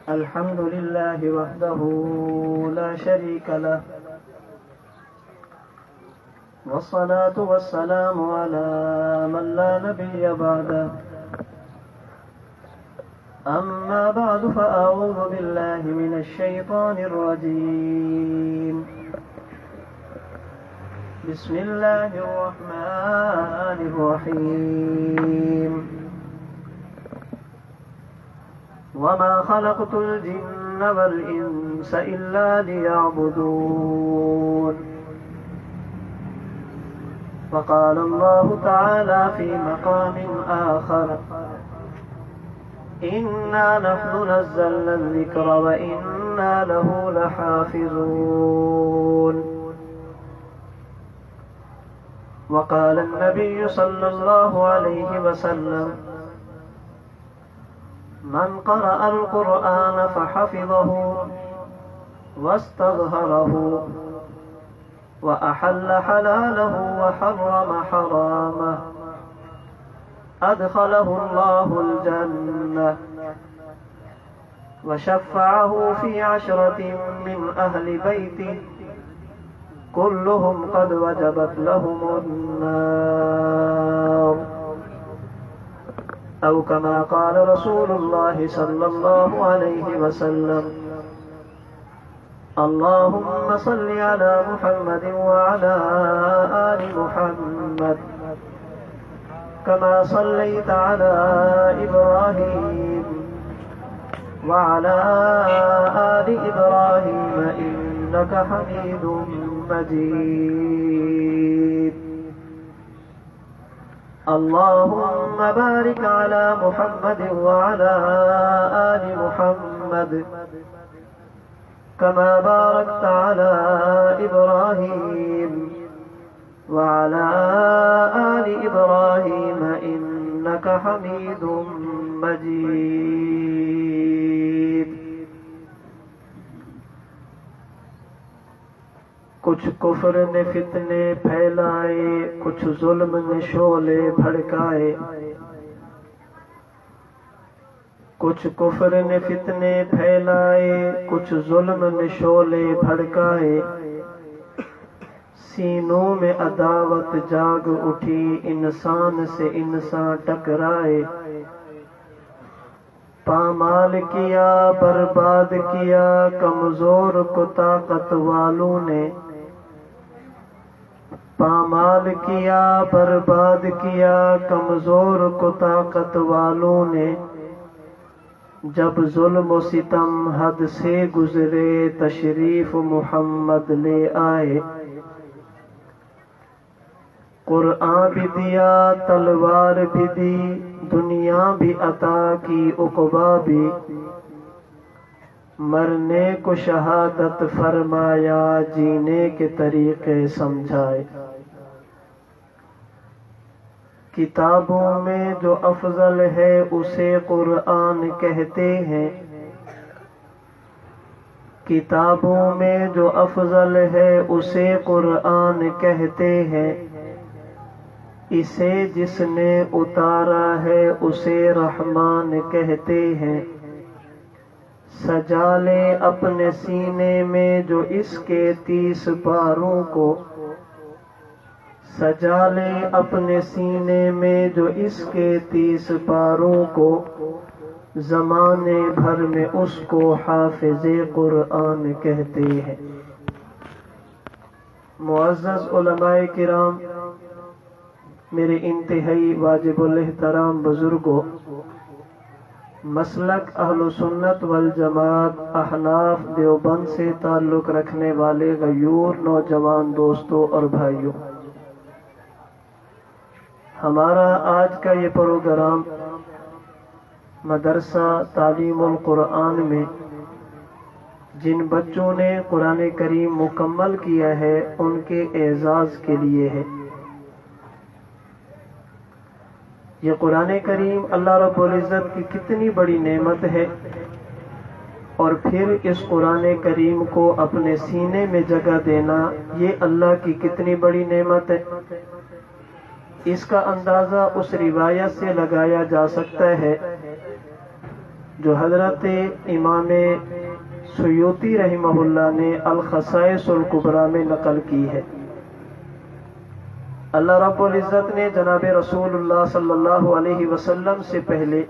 الحمد لله وحده لا شريك له، والصلاة والسلام على من لا نبي بعده. أما بعد فأعوذ بالله من الشيطان الرجيم. بسم الله الرحمن الرحيم. وما خلقت الجن والإنس إلا ليعبدون. وقال الله تعالى في مقام آخر: إنا نحن نزلنا الذكر وإنا له لحافظون. وقال النبي صلى الله عليه وسلم: من قرأ القرآن فحفظه واستظهره وأحل حلاله وحرم حرامه أدخله الله الجنة وشفعه في 10 من أهل بيته كلهم قد وجبت لهم النار، أو كما قال رسول الله صلى الله عليه وسلم: اللهم صل على محمد وعلى آل محمد كما صليت على إبراهيم وعلى آل إبراهيم إنك حميد مجيد. اللهم بارك على محمد وعلى آل محمد كما باركت على إبراهيم وعلى آل إبراهيم إنك حميد مجيد. کچھ کفر نے فتنے پھیلائے، کچھ ظلم نے شعلے بھڑکائے. کچھ کفر نے فتنے پھیلائے، کچھ ظلم نے شعلے بھڑکائے. سینوں میں عداوت جاگ اٹھی، انسان سے انسان ٹکرائے. پامال کیا، برباد کیا کمزور کو طاقت والوں نے. پامال کیا، برباد کیا کمزور کو طاقت والوں نے. جب ظلم و ستم حد سے گزرے، تشریف محمد لے آئے. قرآن بھی دیا، تلوار بھی دی، دنیا بھی عطا کی، عقبیٰ بھی. مرنے کو شہادت فرمایا، جینے کے طریقے سمجھائے. کتابوں میں جو افضل ہے اسے قرآن کہتے ہیں. کتابوں میں جو افضل ہے اسے قرآن کہتے ہیں. اسے جس نے اتارا ہے اسے رحمان کہتے ہیں. سجا لے اپنے سینے میں جو اس کے 30 پاروں کو. سجا لے اپنے سینے میں جو اس کے 30 پاروں کو. زمانے بھر میں اس کو حافظ قرآن کہتے ہیں. معزز علماء کرام، میرے انتہائی واجب الاحترام بزرگوں، مسلک اہل سنت والجماعت احناف دیوبند سے تعلق رکھنے والے غیور نوجوان دوستوں اور بھائیوں، ہمارا آج کا یہ پروگرام مدرسہ تعلیم القرآن میں جن بچوں نے قرآن کریم مکمل کیا ہے ان کے اعزاز کے لیے ہے. یہ قرآن کریم اللہ رب العزت کی کتنی بڑی نعمت ہے، اور پھر اس قرآن کریم کو اپنے سینے میں جگہ دینا یہ اللہ کی کتنی بڑی نعمت ہے. اس کا اندازہ اس روایت سے لگایا جا سکتا ہے جو حضرت امام سیوطی رحمہ اللہ نے الخصائص الکبریٰ میں نقل کی ہے۔ اللہ رب العزت نے جناب رسول اللہ صلی اللہ علیہ وسلم سے پہلے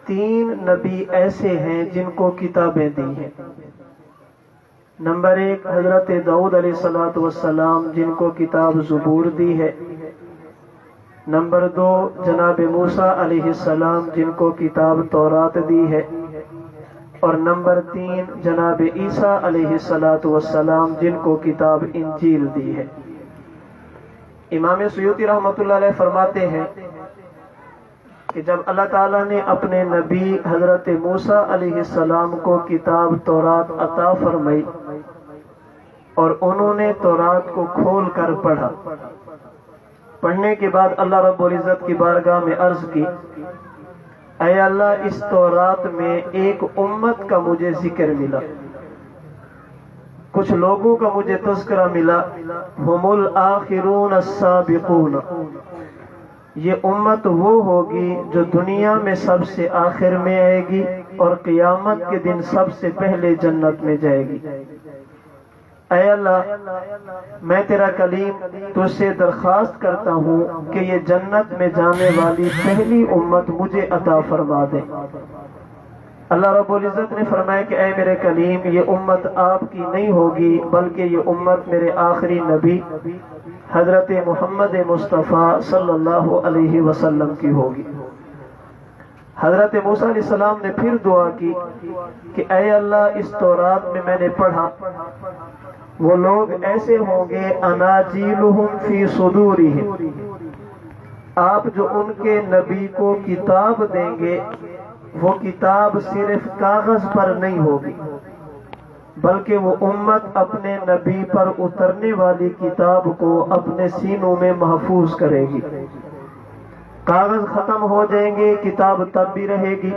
3 نبی ایسے ہیں جن کو کتابیں دی ہیں۔ نمبر 1 حضرت داؤد علیہ السلام جن کو کتاب زبور دی ہے۔ نمبر 2 جناب موسیٰ علیہ السلام جن کو کتاب تورات دی ہے، اور نمبر 3 جناب عیسیٰ علیہ السلام جن کو کتاب انجیل دی ہے۔ امام سیوطی رحمۃ اللہ علیہ فرماتے ہیں کہ جب اللہ تعالیٰ نے اپنے نبی حضرت موسیٰ علیہ السلام کو کتاب تورات عطا فرمائی اور انہوں نے تورات کو کھول کر پڑھا، پڑھنے کے بعد اللہ رب العزت کی بارگاہ میں عرض کی، اے اللہ اس تورات میں ایک امت کا مجھے ذکر ملا، کچھ لوگوں کا مجھے تذکرہ ملا، ہم الآخرون السابقون، یہ امت وہ ہوگی جو دنیا میں سب سے آخر میں آئے گی اور قیامت کے دن سب سے پہلے جنت میں جائے گی۔ اے اللہ میں تیرا کلیم تجھ سے درخواست کرتا ہوں کہ یہ جنت میں جانے والی پہلی امت مجھے عطا فرما دے۔ اللہ رب العزت نے فرمایا کہ اے میرے کلیم یہ امت آپ کی نہیں ہوگی بلکہ یہ امت میرے آخری نبی حضرت محمد مصطفیٰ صلی اللہ علیہ وسلم کی ہوگی۔ حضرت موسیٰ علیہ السلام نے پھر دعا کی کہ اے اللہ اس تورات میں نے پڑھا وہ لوگ ایسے ہوں گے اناجیلہم فی صدورہم، آپ جو ان کے نبی کو کتاب دیں گے وہ کتاب صرف کاغذ پر نہیں ہوگی بلکہ وہ امت اپنے نبی پر اترنے والی کتاب کو اپنے سینوں میں محفوظ کرے گی۔ کاغذ ختم ہو جائیں گے کتاب تب بھی رہے گی،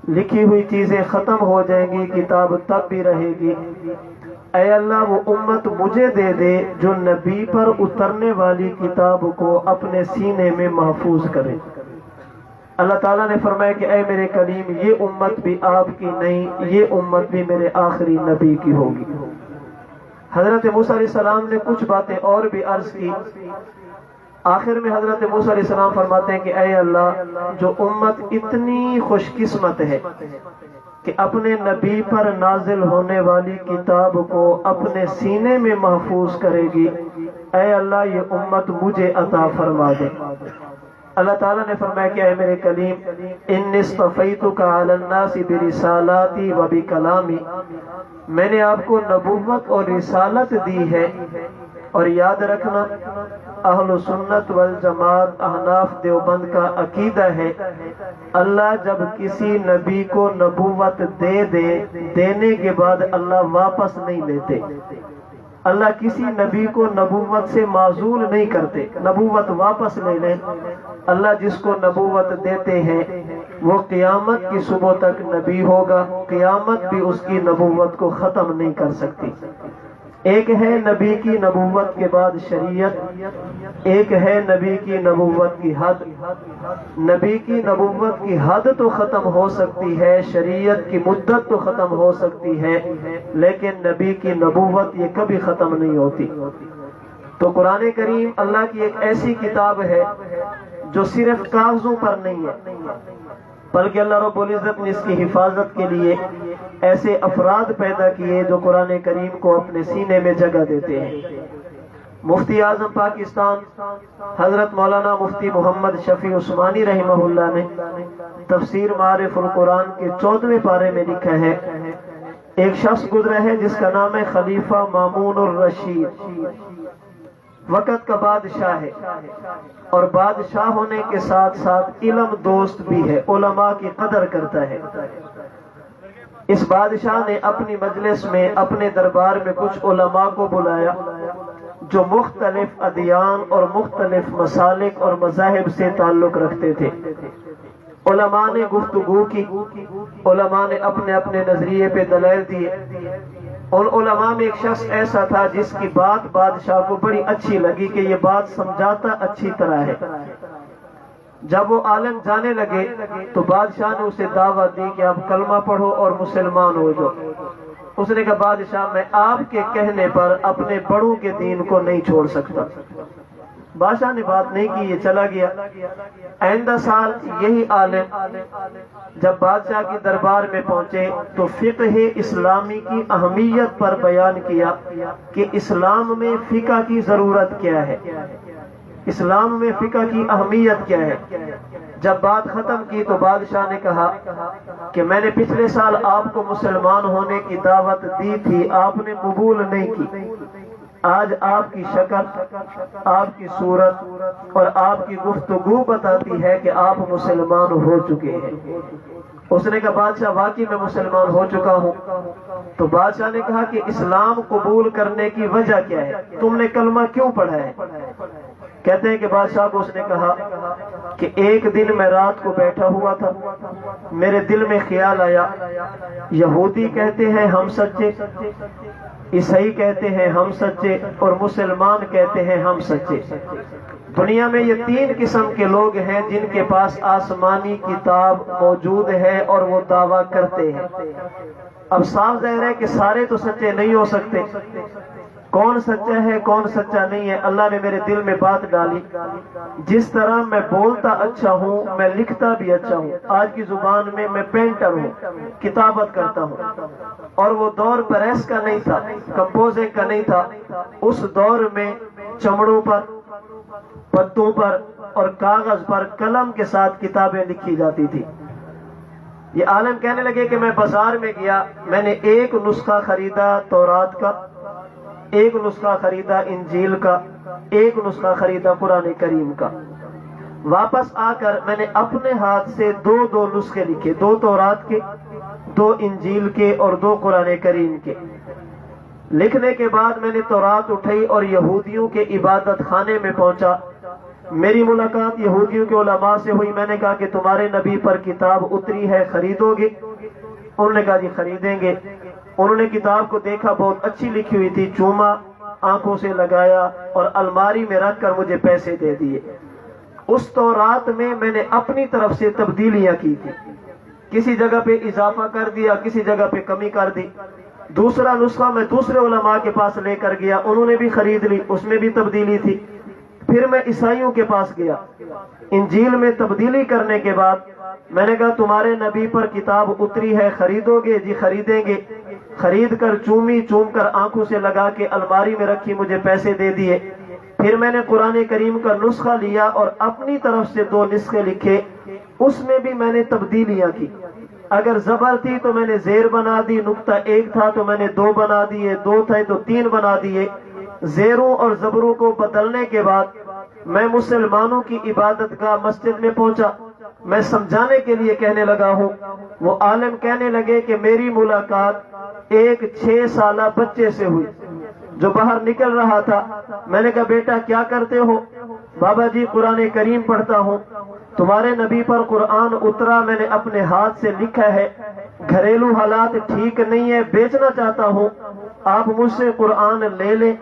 لکھی ہوئی چیزیں ختم ہو جائیں گی کتاب تب بھی رہے گی۔ اے اللہ وہ امت مجھے دے دے جو نبی پر اترنے والی کتاب کو اپنے سینے میں محفوظ کرے۔ اللہ تعالیٰ نے فرمایا کہ اے میرے کلیم یہ امت بھی آپ کی نہیں، یہ امت بھی میرے آخری نبی کی ہوگی۔ حضرت موسیٰ علیہ السلام نے کچھ باتیں اور بھی عرض کی، آخر میں حضرت موسیٰ علیہ السلام فرماتے ہیں کہ اے اللہ جو امت اتنی خوش قسمت ہے کہ اپنے نبی پر نازل ہونے والی کتاب کو اپنے سینے میں محفوظ کرے گی، اے اللہ یہ امت مجھے عطا فرما دے۔ اللہ تعالیٰ نے فرمایا کہ اے میرے کلیم انی اصطفیتک علی الناس برسالاتی و بکلامی، میں نے آپ کو نبوت اور رسالت دی ہے، اور یاد رکھنا اہل سنت والجماعت احناف دیوبند کا عقیدہ ہے اللہ جب کسی نبی کو نبوت دینے کے بعد اللہ واپس نہیں لیتے، اللہ کسی نبی کو نبوت سے معزول نہیں کرتے، نبوت واپس لے لیں۔ اللہ جس کو نبوت دیتے ہیں وہ قیامت کی صبح تک نبی ہوگا، قیامت بھی اس کی نبوت کو ختم نہیں کر سکتی۔ ایک ہے نبی کی نبوت کے بعد شریعت، ایک ہے نبی کی نبوت کی حد۔ نبی کی نبوت کی حد تو ختم ہو سکتی ہے، شریعت کی مدت تو ختم ہو سکتی ہے، لیکن نبی کی نبوت یہ کبھی ختم نہیں ہوتی۔ تو قرآن کریم اللہ کی ایک ایسی کتاب ہے جو صرف کاغذوں پر نہیں ہے بلکہ اللہ رب العزت نے اس کی حفاظت کے لیے ایسے افراد پیدا کیے جو قرآن کریم کو اپنے سینے میں جگہ دیتے ہیں۔ مفتی اعظم پاکستان حضرت مولانا مفتی محمد شفیع عثمانی رحمہ اللہ نے تفسیر معارف القرآن کے 14ویں پارے میں لکھا ہے، ایک شخص گزرا ہے جس کا نام ہے خلیفہ مامون الرشید، وقت کا بادشاہ ہے اور بادشاہ ہونے کے ساتھ ساتھ علم دوست بھی ہے، علماء کی قدر کرتا ہے۔ اس بادشاہ نے اپنی مجلس میں اپنے دربار میں کچھ علماء کو بلایا جو مختلف ادیان اور مختلف مسالک اور مذاہب سے تعلق رکھتے تھے۔ علماء نے گفتگو کی، علماء نے اپنے اپنے نظریے پہ دلائل دیے، ان علماء میں ایک شخص ایسا تھا جس کی بات بادشاہ کو بڑی اچھی لگی کہ یہ بات سمجھاتا اچھی طرح ہے۔ جب وہ عالم جانے لگے تو بادشاہ نے اسے دعوت دی کہ آپ کلمہ پڑھو اور مسلمان ہو جاؤ۔ اس نے کہا بادشاہ میں آپ کے کہنے پر اپنے بڑوں کے دین کو نہیں چھوڑ سکتا۔ بادشاہ نے بات نہیں کی، یہ چلا گیا۔ آئندہ سال یہی عالم جب بادشاہ کی دربار میں پہنچے تو فقہ اسلامی کی اہمیت پر بیان کیا کہ اسلام میں فقہ کی ضرورت کیا ہے، اسلام میں فقہ کی اہمیت کیا ہے۔ جب بات ختم کی تو بادشاہ نے کہا کہ میں نے پچھلے سال آپ کو مسلمان ہونے کی دعوت دی تھی، آپ نے قبول نہیں کی۔ آج آپ کی شکل، آپ کی صورت اور آپ کی گفتگو بتاتی ہے کہ آپ مسلمان ہو چکے ہیں۔ اس نے کہا بادشاہ واقعی میں مسلمان ہو چکا ہوں۔ تو بادشاہ نے کہا کہ اسلام قبول کرنے کی وجہ کیا ہے، تم نے کلمہ کیوں پڑھا ہے؟ کہتے ہیں کہ بادشاہ کو اس نے کہا کہ ایک دن میں رات کو بیٹھا ہوا تھا، میرے دل میں خیال آیا یہودی کہتے ہیں ہم سچے، عیسائی کہتے ہیں ہم سچے، اور مسلمان کہتے ہیں ہم سچے۔ دنیا میں یہ تین قسم کے لوگ ہیں جن کے پاس آسمانی کتاب موجود ہے اور وہ دعویٰ کرتے ہیں۔ اب صاف ظاہر ہے کہ سارے تو سچے نہیں ہو سکتے، کون سچا ہے کون سچا نہیں ہے اللہ نے میرے دل میں بات ڈالی۔ جس طرح میں بولتا اچھا ہوں میں لکھتا بھی اچھا ہوں، آج کی زبان میں میں پینٹر ہوں، کتابت کرتا ہوں، اور وہ دور پریس کا نہیں تھا، کمپوزنگ کا نہیں تھا۔ اس دور میں چمڑوں پر، پتوں پر اور کاغذ پر قلم کے ساتھ کتابیں لکھی جاتی تھی۔ یہ عالم کہنے لگے کہ میں بازار میں گیا، میں نے ایک نسخہ خریدا تورات کا، ایک نسخہ خریدا انجیل کا، ایک نسخہ خریدا قرآن کریم کا۔ واپس آ کر میں نے اپنے ہاتھ سے دو نسخے لکھے، 2 تورات کے، 2 انجیل کے اور 2 قرآن کریم کے۔ لکھنے کے بعد میں نے تورات اٹھائی اور یہودیوں کے عبادت خانے میں پہنچا۔ میری ملاقات یہودیوں کے علماء سے ہوئی۔ میں نے کہا کہ تمہارے نبی پر کتاب اتری ہے، خریدو گے؟ انہوں نے کہا جی خریدیں گے۔ انہوں نے کتاب کو دیکھا، بہت اچھی لکھی ہوئی تھی، چوما، آنکھوں سے لگایا اور الماری میں رکھ کر مجھے پیسے دے دیے۔ اس تورات میں میں نے اپنی طرف سے تبدیلیاں کی تھی، کسی جگہ پہ اضافہ کر دیا، کسی جگہ پہ کمی کر دی۔ دوسرا نسخہ میں دوسرے علماء کے پاس لے کر گیا، انہوں نے بھی خرید لی، اس میں بھی تبدیلی تھی۔ پھر میں عیسائیوں کے پاس گیا، انجیل میں تبدیلی کرنے کے بعد میں نے کہا تمہارے نبی پر کتاب اتری ہے، خریدو گے؟ جی خریدیں گے۔ خرید کر چومی، چوم کر آنکھوں سے لگا کے الماری میں رکھی، مجھے پیسے دے دیے۔ پھر میں نے قرآن کریم کا نسخہ لیا اور اپنی طرف سے 2 نسخے لکھے، اس میں بھی میں نے تبدیلیاں کی۔ اگر زبر تھی تو میں نے زیر بنا دی، نقطہ 1 تھا تو میں نے 2 بنا دیے، 2 تھے تو 3 بنا دیے۔ زیروں اور زبروں کو بدلنے کے بعد میں مسلمانوں کی عبادت گاہ مسجد میں پہنچا، میں سمجھانے کے لیے کہنے لگا ہوں۔ وہ عالم کہنے لگے کہ میری ملاقات ایک 6 سالہ بچے سے ہوئی جو باہر نکل رہا تھا۔ میں نے کہا بیٹا کیا کرتے ہو؟ بابا جی قرآن کریم پڑھتا ہوں، تمہارے نبی پر قرآن اترا، میں نے اپنے ہاتھ سے لکھا ہے، گھریلو حالات ٹھیک نہیں ہے، بیچنا چاہتا ہوں، آپ مجھ سے قرآن لے لیں،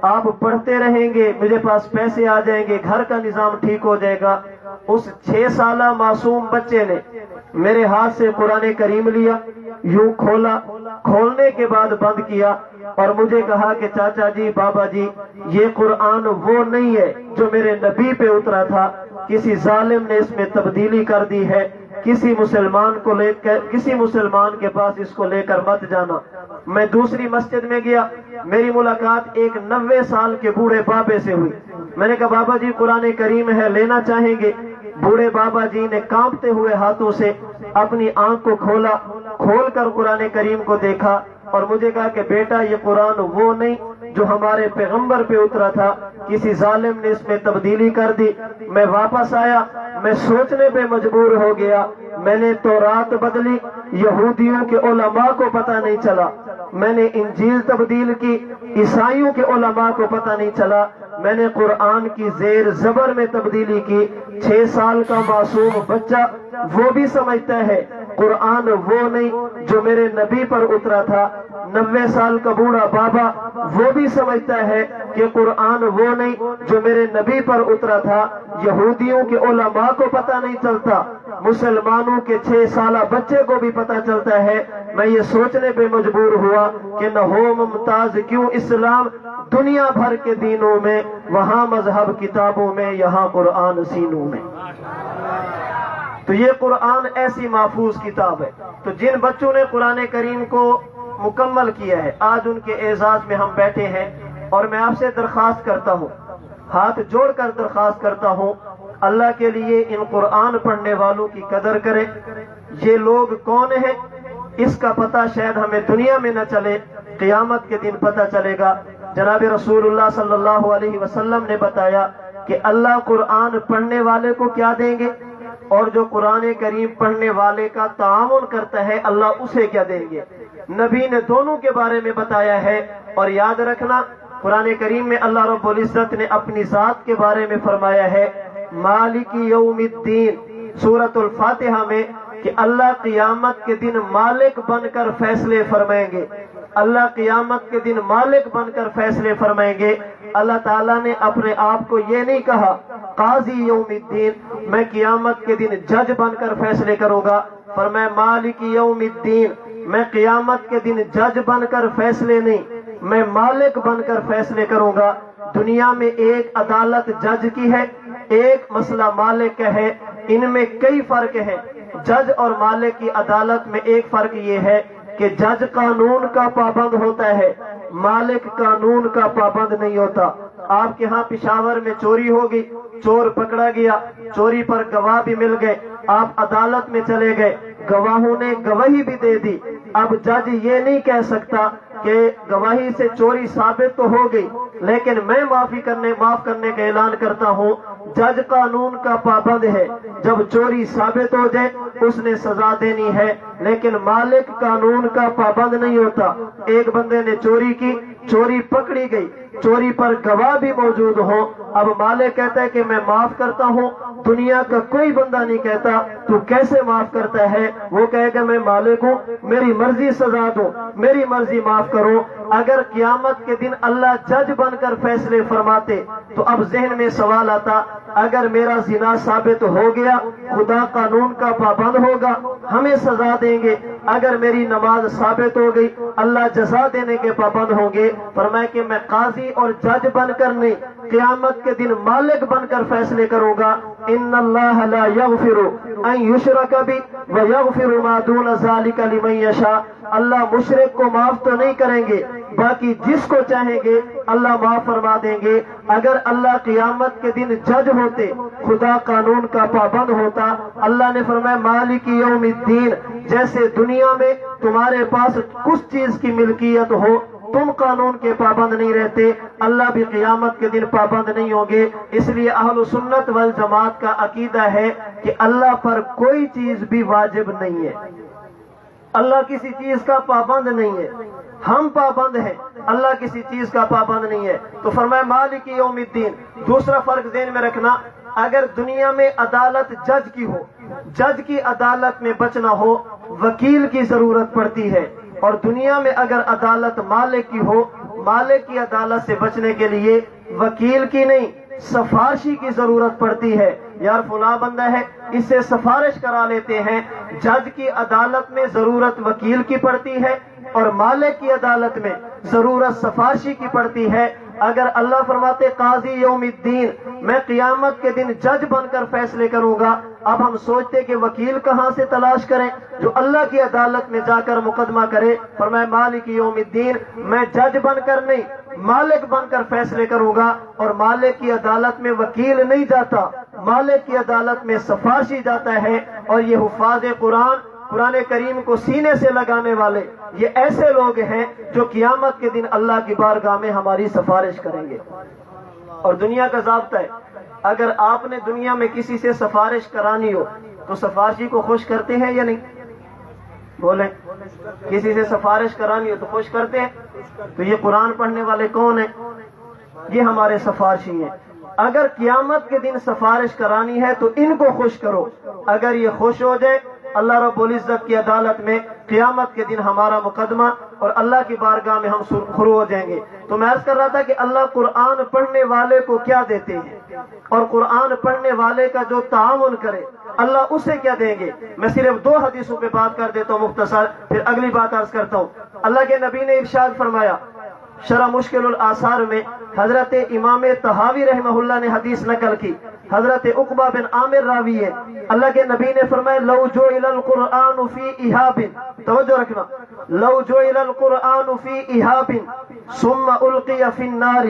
آپ پڑھتے رہیں گے، مجھے پاس پیسے آ جائیں گے، گھر کا نظام ٹھیک ہو جائے گا۔ اس 6 سالہ معصوم بچے نے میرے ہاتھ سے قرآن کریم لیا، یوں کھولا، کھولنے کے بعد بند کیا اور مجھے کہا کہ چاچا جی، بابا جی، یہ قرآن وہ نہیں ہے جو میرے نبی پہ اترا تھا، کسی ظالم نے اس میں تبدیلی کر دی ہے، کسی مسلمان کے پاس اس کو لے کر مت جانا۔ میں دوسری مسجد میں گیا، میری ملاقات ایک 90 سال کے بوڑھے بابے سے ہوئی۔ میں نے کہا بابا جی قرآن کریم ہے، لینا چاہیں گے؟ بوڑھے بابا جی نے کانپتے ہوئے ہاتھوں سے اپنی آنکھ کو کھولا، کھول کر قرآن کریم کو دیکھا اور مجھے کہا کہ بیٹا یہ قرآن وہ نہیں جو ہمارے پیغمبر پہ اترا تھا، کسی ظالم نے اس میں تبدیلی کر دی۔ میں واپس آیا، میں سوچنے پہ مجبور ہو گیا، میں نے تورات بدلی، یہودیوں کے علماء کو پتہ نہیں چلا، میں نے انجیل تبدیل کی، عیسائیوں کے علماء کو پتہ نہیں چلا، میں نے قرآن کی زیر زبر میں تبدیلی کی۔ 6 سال کا معصوم بچہ وہ بھی سمجھتا ہے قرآن وہ نہیں جو میرے نبی پر اترا تھا۔ 90 سال کا بوڑھا بابا وہ بھی سمجھتا ہے کہ قرآن وہ نہیں جو میرے نبی پر اترا تھا۔ یہودیوں کے علماء کو پتہ نہیں چلتا، مسلمانوں کے 6 سالہ بچے کو بھی پتہ چلتا ہے۔ میں یہ سوچنے پہ مجبور ہوا کہ نہ ہو ممتاز کیوں اسلام دنیا بھر کے دینوں میں، وہاں مذہب کتابوں میں، یہاں قرآن سینوں میں۔ تو یہ قرآن ایسی محفوظ کتاب ہے۔ تو جن بچوں نے قرآن کریم کو مکمل کیا ہے، آج ان کے اعزاز میں ہم بیٹھے ہیں، اور میں آپ سے درخواست کرتا ہوں، ہاتھ جوڑ کر درخواست کرتا ہوں، اللہ کے لیے ان قرآن پڑھنے والوں کی قدر کریں۔ یہ لوگ کون ہیں اس کا پتہ شاید ہمیں دنیا میں نہ چلے، قیامت کے دن پتہ چلے گا۔ جناب رسول اللہ صلی اللہ علیہ وسلم نے بتایا کہ اللہ قرآن پڑھنے والے کو کیا دیں گے، اور جو قرآن کریم پڑھنے والے کا تعاون کرتا ہے اللہ اسے کیا دیں گے۔ نبی نے دونوں کے بارے میں بتایا ہے۔ اور یاد رکھنا، قرآن کریم میں اللہ رب العزت نے اپنی ذات کے بارے میں فرمایا ہے مالک یوم الدین، سورۃ الفاتحہ میں، کہ اللہ قیامت کے دن مالک بن کر فیصلے فرمائیں گے۔ اللہ قیامت کے دن مالک بن کر فیصلے فرمائیں گے۔ اللہ تعالیٰ نے اپنے آپ کو یہ نہیں کہا قاضی یوم الدین، میں قیامت کے دن جج بن کر فیصلے کروں گا، فرمایا مالک یوم الدین، میں قیامت کے دن جج بن کر فیصلے نہیں، میں مالک بن کر فیصلے کروں گا۔ دنیا میں ایک عدالت جج کی ہے، ایک مسئلہ مالک کا ہے، ان میں کئی فرق ہیں۔ جج اور مالک کی عدالت میں ایک فرق یہ ہے کہ جج قانون کا پابند ہوتا ہے، مالک قانون کا پابند نہیں ہوتا۔ آپ کے ہاں پشاور میں چوری ہوگی، چور پکڑا گیا، چوری پر گواہ بھی مل گئے، آپ عدالت میں چلے گئے، گواہوں نے گواہی بھی دے دی۔ اب جج یہ نہیں کہہ سکتا کہ گواہی سے چوری ثابت تو ہو گئی، لیکن میں معاف کرنے کا اعلان کرتا ہوں۔ جج قانون کا پابند ہے، جب چوری ثابت ہو جائے اس نے سزا دینی ہے، لیکن مالک قانون کا پابند نہیں ہوتا۔ ایک بندے نے چوری کی، چوری پکڑی گئی، چوری پر گواہ بھی موجود ہوں، اب مالک کہتا ہے کہ میں معاف کرتا ہوں، دنیا کا کوئی بندہ نہیں کہتا تو کیسے معاف کرتا ہے، وہ کہے گا میں مالک ہوں، میری مرضی سزا دو، میری مرضی معاف کرو۔ اگر قیامت کے دن اللہ جج بن کر فیصلے فرماتے تو اب ذہن میں سوال آتا، اگر میرا زنا ثابت ہو گیا خدا قانون کا پابند ہوگا، ہمیں سزا دیں گے، اگر میری نماز ثابت ہو گئی اللہ جزا دینے کے پابند ہوں گے۔ فرمایا کہ میں قاضی اور جج بن کر نہیں، قیامت کے دن مالک بن کر فیصلے کروں گا۔ ان اللہ لا یغفر ان یشرک بہ ویغفر ما دون ذلک لمن یشاء، اللہ مشرک کو معاف تو نہیں کریں گے، باقی جس کو چاہیں گے اللہ معاف فرما دیں گے۔ اگر اللہ قیامت کے دن جج ہوتے، خدا قانون کا پابند ہوتا، اللہ نے فرمایا مالک یوم الدین، جیسے دنیا میں تمہارے پاس کچھ چیز کی ملکیت ہو، تم قانون کے پابند نہیں رہتے، اللہ بھی قیامت کے دن پابند نہیں ہوں گے۔ اس لیے اہل سنت والجماعت کا عقیدہ ہے کہ اللہ پر کوئی چیز بھی واجب نہیں ہے، اللہ کسی چیز کا پابند نہیں ہے، ہم پابند ہیں، اللہ کسی چیز کا پابند نہیں ہے۔ تو فرمایا مالک یوم الدین۔ دوسرا فرق ذہن میں رکھنا، اگر دنیا میں عدالت جج کی ہو، جج کی عدالت میں بچنا ہو وکیل کی ضرورت پڑتی ہے، اور دنیا میں اگر عدالت مالک کی ہو، مالک کی عدالت سے بچنے کے لیے وکیل کی نہیں سفارشی کی ضرورت پڑتی ہے۔ یار فلاں بندہ ہے، اس سے سفارش کرا لیتے ہیں۔ جج کی عدالت میں ضرورت وکیل کی پڑتی ہے اور مالک کی عدالت میں ضرورت سفارشی کی پڑتی ہے۔ اگر اللہ فرماتے قاضی یوم الدین، میں قیامت کے دن جج بن کر فیصلے کروں گا، اب ہم سوچتے کہ وکیل کہاں سے تلاش کریں جو اللہ کی عدالت میں جا کر مقدمہ کرے۔ فرمایا مالک یوم الدین، میں جج بن کر نہیں مالک بن کر فیصلے کروں گا، اور مالک کی عدالت میں وکیل نہیں جاتا، مالک کی عدالت میں سفارشی جاتا ہے۔ اور یہ حفاظ قرآن کریم کو سینے سے لگانے والے یہ ایسے لوگ ہیں جو قیامت کے دن اللہ کی بارگاہ میں ہماری سفارش کریں گے۔ اور دنیا کا ضابطہ ہے، اگر آپ نے دنیا میں کسی سے سفارش کرانی ہو تو سفارشی کو خوش کرتے ہیں یا نہیں؟ بولیں، کسی سے سفارش کرانی ہو تو خوش کرتے ہیں؟ تو یہ قرآن پڑھنے والے کون ہیں؟ یہ ہمارے سفارشی ہیں۔ اگر قیامت کے دن سفارش کرانی ہے تو ان کو خوش کرو، اگر یہ خوش ہو جائے اللہ رب العزت کی عدالت میں قیامت کے دن ہمارا مقدمہ اور اللہ کی بارگاہ میں ہم سرخرو ہو جائیں گے۔ تو میں عرض کر رہا تھا کہ اللہ قرآن پڑھنے والے کو کیا دیتے ہیں اور قرآن پڑھنے والے کا جو تعاون کرے اللہ اسے کیا دیں گے۔ میں صرف 2 حدیثوں پہ بات کر دیتا ہوں مختصر، پھر اگلی بات عرض کرتا ہوں۔ اللہ کے نبی نے ارشاد فرمایا، شرح مشکل الآثار میں حضرت امام طحاوی رحمہ اللہ نے حدیث نقل کی، حضرت عقبہ بن عامر راوی ہے، اللہ کے نبی نے فرمایا لو جعل القرآن فی اہاب، توجہ رکھنا، لو جعل القرآن فی اہاب ثم القی فی النار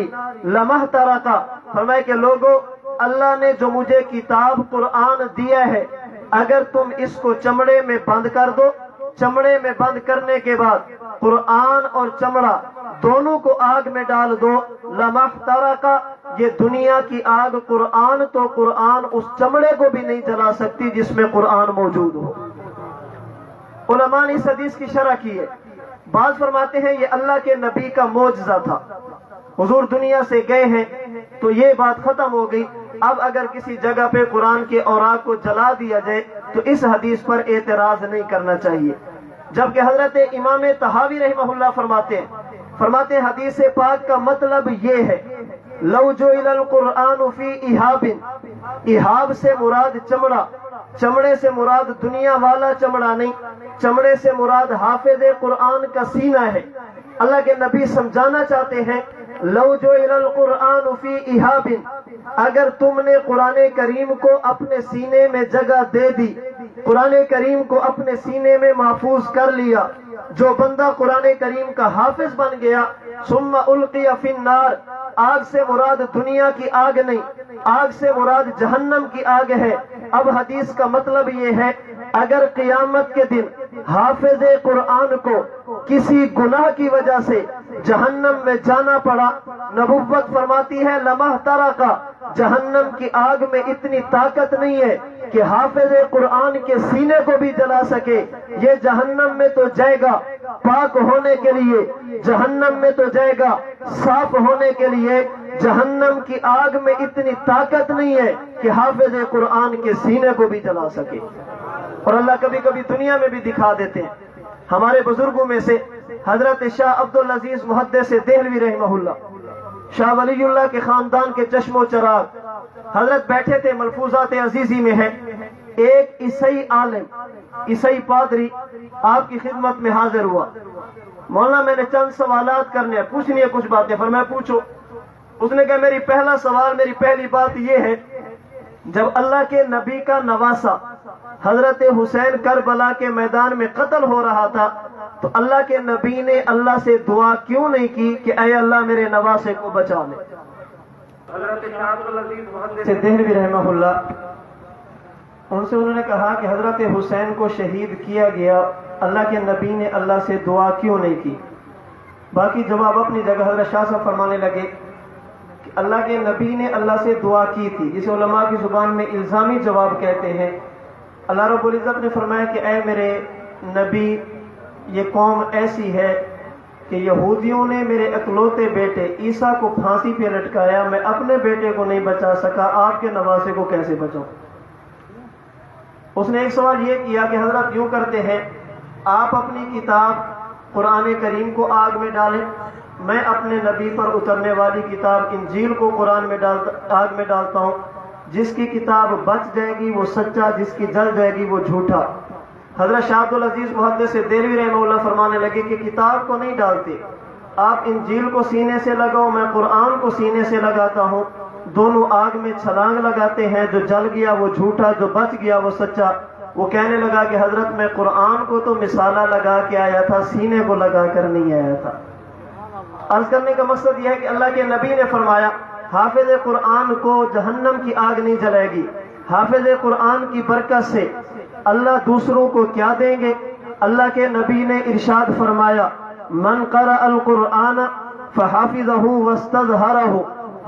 لما احترق، فرمایا کہ لوگوں اللہ نے جو مجھے کتاب قرآن دیا ہے اگر تم اس کو چمڑے میں بند کر دو، چمڑے میں بند کرنے کے بعد قرآن اور چمڑا دونوں کو آگ میں ڈال دو، لما احترق، یہ دنیا کی آگ قرآن تو قرآن اس چمڑے کو بھی نہیں جلا سکتی جس میں قرآن موجود ہو۔ علماء نے اس حدیث کی شرح کی ہے، بعض فرماتے ہیں یہ اللہ کے نبی کا معجزہ تھا، حضور دنیا سے گئے ہیں تو یہ بات ختم ہو گئی، اب اگر کسی جگہ پہ قرآن کے اوراق کو جلا دیا جائے تو اس حدیث پر اعتراض نہیں کرنا چاہیے۔ جبکہ حضرت امام طحاوی رحمہ اللہ فرماتے ہیں حدیث پاک کا مطلب یہ ہے لو جعل القرآن فی اہاب، اہاب سے مراد چمڑا، چمڑے سے مراد دنیا والا چمڑا نہیں، چمڑے سے مراد حافظ قرآن کا سینہ ہے۔ اللہ کے نبی سمجھانا چاہتے ہیں لو جعل القرآن فی اہاب، اگر تم نے قرآن کریم کو اپنے سینے میں جگہ دے دی، قرآن کریم کو اپنے سینے میں محفوظ کر لیا، جو بندہ قرآن کریم کا حافظ بن گیا، ثم القی فی النار، آگ سے مراد دنیا کی آگ نہیں، آگ سے مراد جہنم کی آگ ہے۔ اب حدیث کا مطلب یہ ہے اگر قیامت کے دن حافظ قرآن کو کسی گناہ کی وجہ سے جہنم میں جانا پڑا، نبوت فرماتی ہے لما احترق، جہنم کی آگ میں اتنی طاقت نہیں ہے کہ حافظ قرآن کے سینے کو بھی جلا سکے، یہ جہنم میں تو جائے گا پاک ہونے کے لیے، جہنم میں تو جائے گا صاف ہونے کے لیے، جہنم کی آگ میں اتنی طاقت نہیں ہے کہ حافظ قرآن کے سینے کو بھی جلا سکے۔ اور اللہ کبھی کبھی دنیا میں بھی دکھا دیتے ہیں۔ ہمارے بزرگوں میں سے حضرت شاہ عبدالعزیز محدث دہلوی رحمہ اللہ، شاہ ولی اللہ کے خاندان کے چشم و چراغ، حضرت بیٹھے تھے، ملفوظات عزیزی میں ہے، ایک عیسائی عالم، عیسائی پادری آپ کی خدمت میں حاضر ہوا، مولانا میں نے چند سوالات کرنے ہیں، پوچھنی ہے کچھ باتیں، فرمایا پوچھو۔ اس نے کہا میری پہلا سوال، میری پہلی بات یہ ہے، جب اللہ کے نبی کا نواسا حضرت حسین کربلا کے میدان میں قتل ہو رہا تھا تو اللہ کے نبی نے اللہ سے دعا کیوں نہیں کی کہ اے اللہ میرے نواسے کو بچا لے؟ حضرت شاہ عبدالعزیز محدث دہلوی رحمہ اللہ، ان سے انہوں نے کہا کہ حضرت حسین کو شہید کیا گیا، اللہ کے نبی نے اللہ سے دعا کیوں نہیں کی؟ باقی جواب اپنی جگہ۔ حضرت شاہ صاحب فرمانے لگے کہ اللہ کے نبی نے اللہ سے دعا کی تھی، جسے علماء کی زبان میں الزامی جواب کہتے ہیں۔ اللہ رب العزت نے فرمایا کہ اے میرے نبی، یہ قوم ایسی ہے کہ یہودیوں نے میرے اکلوتے بیٹے عیسیٰ کو پھانسی پہ لٹکایا، میں اپنے بیٹے کو نہیں بچا سکا، آپ کے نواسے کو کیسے بچاؤں؟ اس نے ایک سوال یہ کیا کہ حضرت یوں کرتے ہیں، آپ اپنی کتاب قرآن کریم کو آگ میں ڈالیں، میں اپنے نبی پر اترنے والی کتاب انجیل کو قرآن میں آگ میں ڈالتا ہوں، جس کی کتاب بچ جائے گی وہ سچا، جس کی جل جائے گی وہ جھوٹا۔ حضرت شاہ عبدالعزیز محدث دہلوی رحمہ اللہ فرمانے لگے کہ کتاب کو نہیں ڈالتے، آپ انجیل کو سینے سے لگاؤ، میں قرآن کو سینے سے لگاتا ہوں، دونوں آگ میں چھلانگ لگاتے ہیں، جو جل گیا وہ جھوٹا، جو بچ گیا وہ سچا۔ وہ کہنے لگا کہ حضرت میں قرآن کو تو مثالہ لگا کے آیا تھا، سینے کو لگا کر نہیں آیا تھا۔ عرض کرنے کا مقصد یہ ہے کہ اللہ کے نبی نے فرمایا حافظ قرآن کو جہنم کی آگ نہیں جلائے گی، حافظ قرآن کی برکت سے اللہ دوسروں کو کیا دیں گے؟ اللہ کے نبی نے ارشاد فرمایا من قرأ القرآن فحافظہ واستظہرہ،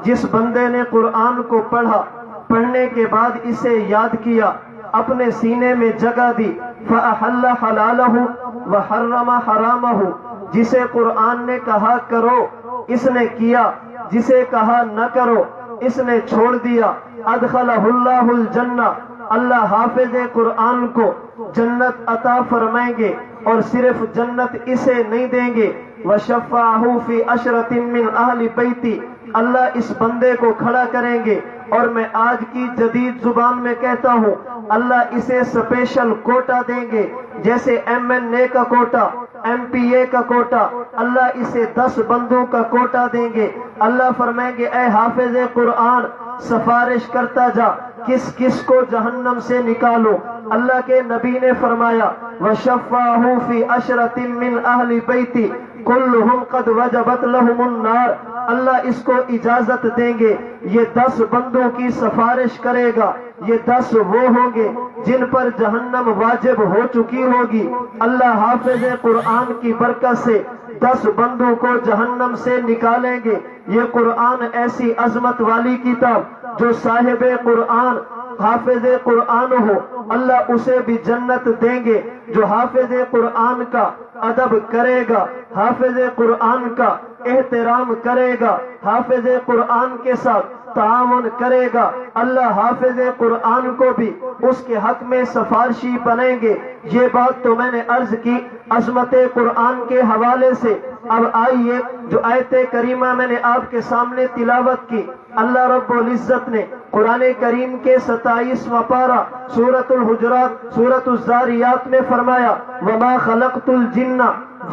جس بندے نے قرآن کو پڑھا، پڑھنے کے بعد اسے یاد کیا، اپنے سینے میں جگہ دی، فأحل حلالہ وحرم حرامہ، جسے قرآن نے کہا کرو اس نے کیا، جسے کہا نہ کرو اس نے چھوڑ دیا، ادخلہ اللہ الجنہ، اللہ حافظ قرآن کو جنت عطا فرمائیں گے، اور صرف جنت اسے نہیں دیں گے، وَشَفَّعَهُ فِي عَشْرَةٍ مِّنْ أَهْلِ بَيْتِي، اللہ اس بندے کو کھڑا کریں گے، اور میں آج کی جدید زبان میں کہتا ہوں اللہ اسے اسپیشل کوٹا دیں گے، جیسے MNA کا کوٹا، MPA کا کوٹا، اللہ اسے 10 بندوں کا کوٹا دیں گے۔ اللہ فرمائیں گے اے حافظ قرآن سفارش کرتا جا، کس کس کو جہنم سے نکالو۔ اللہ کے نبی نے فرمایا وَشَفَّعَهُ فِي عَشْرَةٍ مِّنْ أَهْلِ بَيْتِي كُلُّهُمْ قَدْ وَجَبَتْ لَهُمُ النَّارُ، اللہ اس کو اجازت دیں گے، یہ 10 بندوں کی سفارش کرے گا، یہ 10 وہ ہوں گے جن پر جہنم واجب ہو چکی ہوگی۔ اللہ حافظ قرآن کی برکت سے 10 بندوں کو جہنم سے نکالیں گے۔ یہ قرآن ایسی عظمت والی کتاب، جو صاحب قرآن حافظ قرآن ہو اللہ اسے بھی جنت دیں گے۔ جو حافظ قرآن کا ادب کرے گا، حافظ قرآن کا احترام کرے گا، حافظ قرآن کے ساتھ تعاون کرے گا، اللہ حافظ قرآن کو بھی اس کے حق میں سفارشی بنیں گے۔ یہ بات تو میں نے عرض کی عظمت قرآن کے حوالے سے۔ اب آئیے جو آیت کریمہ میں نے آپ کے سامنے تلاوت کی، اللہ رب العزت نے قرآن کریم کے 27واں پارہ سورۃ الحجرات سورۃ الذاریات میں فرمایا وَمَا خَلَقْتُ الْجِنَّ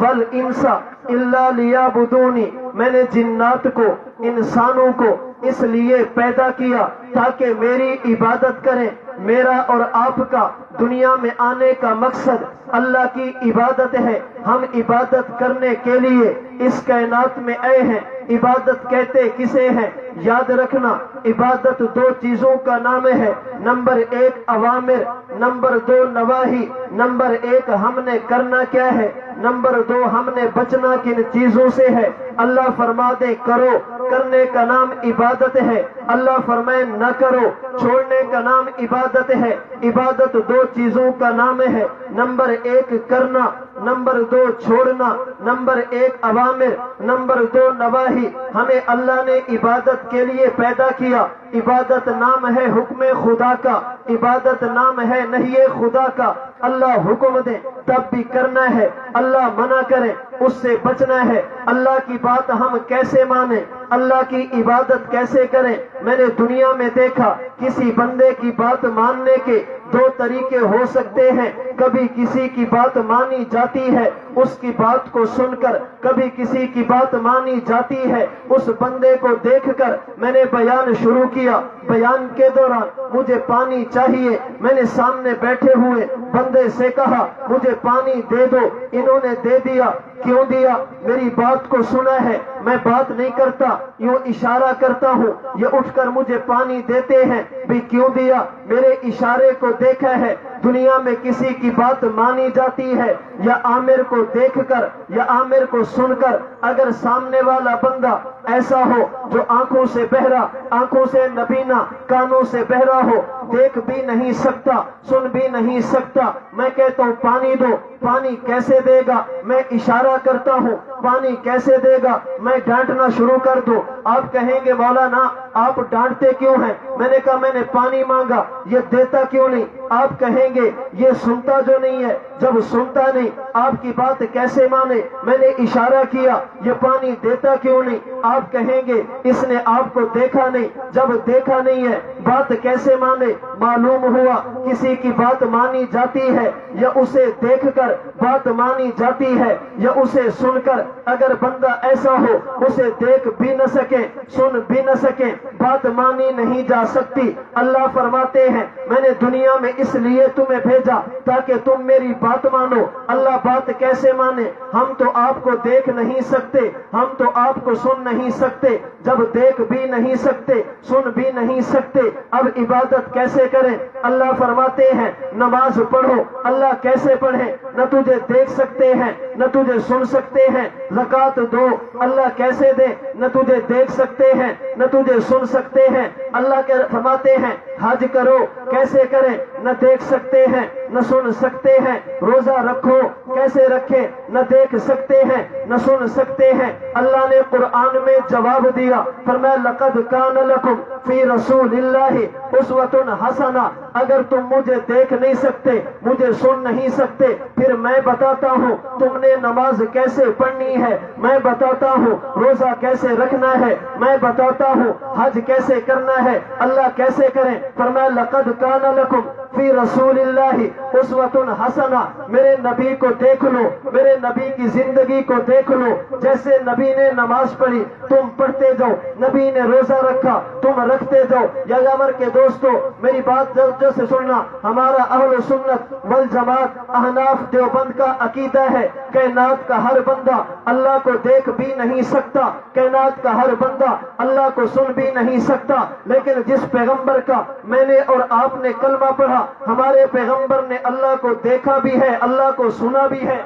وَالْإِنسَ إِلَّا لِيَعْبُدُونِ، میں نے جنات کو انسانوں کو اس لیے پیدا کیا تاکہ میری عبادت کریں۔ میرا اور آپ کا دنیا میں آنے کا مقصد اللہ کی عبادت ہے، ہم عبادت کرنے کے لیے اس کائنات میں آئے ہیں۔ عبادت کہتے کسے ہیں؟ یاد رکھنا عبادت 2 چیزوں کا نام ہے، نمبر 1 اوامر، نمبر 2 نواہی۔ نمبر 1 ہم نے کرنا کیا ہے، نمبر 2 ہم نے بچنا کن چیزوں سے ہے۔ اللہ فرما دے کرو، کرنے کا نام عبادت ہے، اللہ فرمائے نہ کرو، چھوڑنے کا نام عبادت ہے۔ عبادت 2 چیزوں کا نام ہے، نمبر 1 کرنا، نمبر 2 چھوڑنا، نمبر 1 اوامر، نمبر 2 نواہی۔ ہمیں اللہ نے عبادت کے لیے پیدا کیا۔ عبادت نام ہے حکم خدا کا، عبادت نام ہے نہی خدا کا۔ اللہ حکم دے تب بھی کرنا ہے، اللہ منع کرے اس سے بچنا ہے۔ اللہ کی بات ہم کیسے مانیں، اللہ کی عبادت کیسے کریں؟ میں نے دنیا میں دیکھا کسی بندے کی بات ماننے کے 2 طریقے ہو سکتے ہیں۔ کبھی کسی کی بات مانی جاتی ہے اس کی بات کو سن کر، کبھی کسی کی بات مانی جاتی ہے اس بندے کو دیکھ کر۔ میں نے بیان شروع کیا، بیان کے دوران مجھے پانی چاہیے، میں نے سامنے بیٹھے ہوئے بندے سے کہا مجھے پانی دے دو، انہوں نے دے دیا۔ کیوں دیا؟ میری بات کو سنا ہے، میں بات نہیں کرتا، یوں اشارہ کرتا ہوں، یہ اٹھ کر مجھے پانی دیتے ہیں بھی کیوں دیا؟ میرے اشارے کو دیکھا ہے۔ دنیا میں کسی کی بات مانی جاتی ہے یا عامر کو دیکھ کر یا عامر کو سن کر۔ اگر سامنے والا بندہ ایسا ہو جو آنکھوں سے بہرا، آنکھوں سے نبینا، کانوں سے بہرا ہو، دیکھ بھی نہیں سکتا، سن بھی نہیں سکتا، میں کہتا ہوں پانی دو، پانی کیسے دے گا؟ میں اشارہ کرتا ہوں، پانی کیسے دے گا؟ میں ڈانٹنا شروع کر دوں، آپ کہیں گے مولانا آپ ڈانٹتے کیوں ہیں؟ میں نے کہا میں نے پانی مانگا، یہ دیتا کیوں نہیں؟ آپ کہیں گے یہ سنتا جو نہیں ہے، جب سنتا نہیں آپ کی بات کیسے مانے؟ میں نے اشارہ کیا، یہ پانی دیتا کیوں نہیں؟ آپ کہیں گے اس نے آپ کو دیکھا نہیں، جب دیکھا نہیں ہے بات کیسے مانے؟ معلوم ہوا کسی کی بات مانی جاتی ہے یا اسے دیکھ کر بات مانی جاتی ہے یا اسے سن کر۔ اگر بندہ ایسا ہو اسے دیکھ بھی نہ سکے، سن بھی نہ سکے، بات مانی نہیں جا سکتی۔ اللہ فرماتے ہیں میں نے دنیا میں اس لیے تمہیں بھیجا تاکہ تم میری بات مانو۔ اللہ بات کیسے مانے؟ ہم تو آپ کو دیکھ نہیں سکتے، ہم تو آپ کو سن نہیں سکتے، جب دیکھ بھی نہیں سکتے، سن بھی نہیں سکتے، اب عبادت کیسے کریں؟ اللہ فرماتے ہیں نماز پڑھو۔ اللہ کیسے پڑھیں؟ نہ تجھے دیکھ سکتے ہیں، نہ تجھے سن سکتے ہیں زکات دو، اللہ کیسے دے؟ نہ تجھے دیکھ سکتے ہیں نہ تجھے سن سکتے ہیں۔ اللہ کے فرماتے ہیں حج کرو، کیسے کریں؟ نہ دیکھ سکتے ہیں نہ سن سکتے ہیں۔ روزہ رکھو، کیسے رکھیں؟ نہ دیکھ سکتے ہیں نہ سن سکتے ہیں۔ اللہ نے قرآن میں جواب دیا، فرمایا لقد کان لکم فی رسول اللہ اسوۃ حسنہ۔ اگر تم مجھے دیکھ نہیں سکتے، مجھے سن نہیں سکتے، پھر میں بتاتا ہوں تم نے نماز کیسے پڑھنی ہے، میں بتاتا ہوں روزہ کیسے رکھنا ہے، میں بتاتا ہوں حج کیسے کرنا ہے، اللہ کیسے کریں۔ فرمایا لقد کان لکم فی رسول اللہ اسوۃ حسنہ۔ میرے نبی کو دیکھ لو، میرے نبی کی زندگی کو دیکھ لو۔ جیسے نبی نے نماز پڑھی تم پڑھتے جاؤ، نبی نے روزہ رکھا تم رکھتے جاؤ۔ یامر کے دوستو میری بات توجہ سے سننا، ہمارا اہل سنت والجماعت احناف دیوبند کا عقیدہ ہے کائنات کا ہر بندہ اللہ کو دیکھ بھی نہیں سکتا، کائنات کا ہر بندہ اللہ کو سن بھی نہیں سکتا، لیکن جس پیغمبر کا میں نے اور آپ نے کلمہ پڑھا، ہمارے پیغمبر نے اللہ کو دیکھا بھی ہے، اللہ کو سنا بھی ہے۔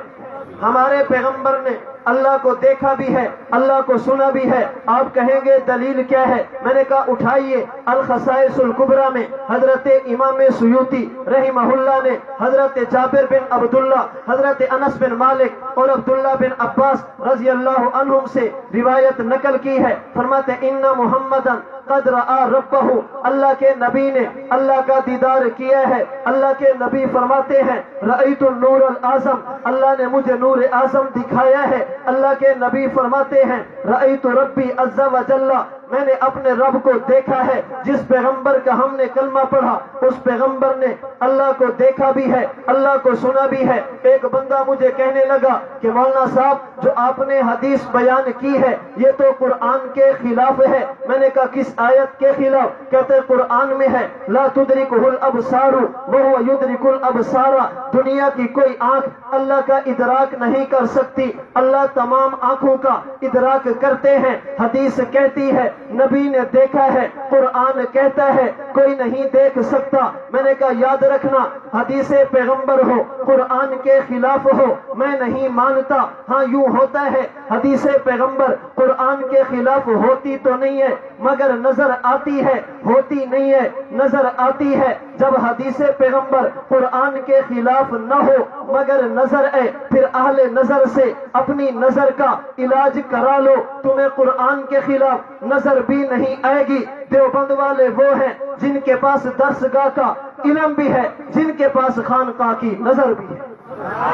ہمارے پیغمبر نے اللہ کو دیکھا بھی ہے، اللہ کو سنا بھی ہے۔ آپ کہیں گے دلیل کیا ہے؟ میں نے کہا اٹھائیے، الخصائص الکبریٰ میں حضرت امام سیوطی رحمہ اللہ نے حضرت جابر بن عبداللہ، حضرت انس بن مالک اور عبداللہ بن عباس رضی اللہ عنہم سے روایت نقل کی ہے۔ فرماتے ان محمدً قد رأى ربہ، اللہ کے نبی نے اللہ کا دیدار کیا ہے۔ اللہ کے نبی فرماتے ہیں رأیت النور العظم، اللہ نے مجھے نور اعظم دکھایا ہے۔ اللہ کے نبی فرماتے ہیں رأیت ربی عز وجل، میں نے اپنے رب کو دیکھا ہے۔ جس پیغمبر کا ہم نے کلمہ پڑھا اس پیغمبر نے اللہ کو دیکھا بھی ہے، اللہ کو سنا بھی ہے۔ ایک بندہ مجھے کہنے لگا کہ مولانا صاحب جو آپ نے حدیث بیان کی ہے یہ تو قرآن کے خلاف ہے۔ میں نے کہا کس آیت کے خلاف؟ کہتے قرآن میں ہے لا تدرکہ الابصار وہو یدرک الابصار، دنیا کی کوئی آنکھ اللہ کا ادراک نہیں کر سکتی، اللہ تمام آنکھوں کا ادراک کرتے ہیں۔ حدیث کہتی ہے نبی نے دیکھا ہے، قرآن کہتا ہے کوئی نہیں دیکھ سکتا۔ میں نے کہا یاد رکھنا حدیث پیغمبر ہو قرآن کے خلاف ہو میں نہیں مانتا۔ ہاں یوں ہوتا ہے حدیث پیغمبر قرآن کے خلاف ہوتی تو نہیں ہے مگر نظر آتی ہے، ہوتی نہیں ہے نظر آتی ہے۔ جب حدیث پیغمبر قرآن کے خلاف نہ ہو مگر نظر آئے پھر اہل نظر سے اپنی نظر کا علاج کرا لو، تمہیں قرآن کے خلاف نظر بھی نہیں آئے گی۔ دیوبند والے وہ ہیں جن کے پاس درسگاہ کا علم بھی ہے، جن کے پاس خانقاہ کی نظر بھی ہے۔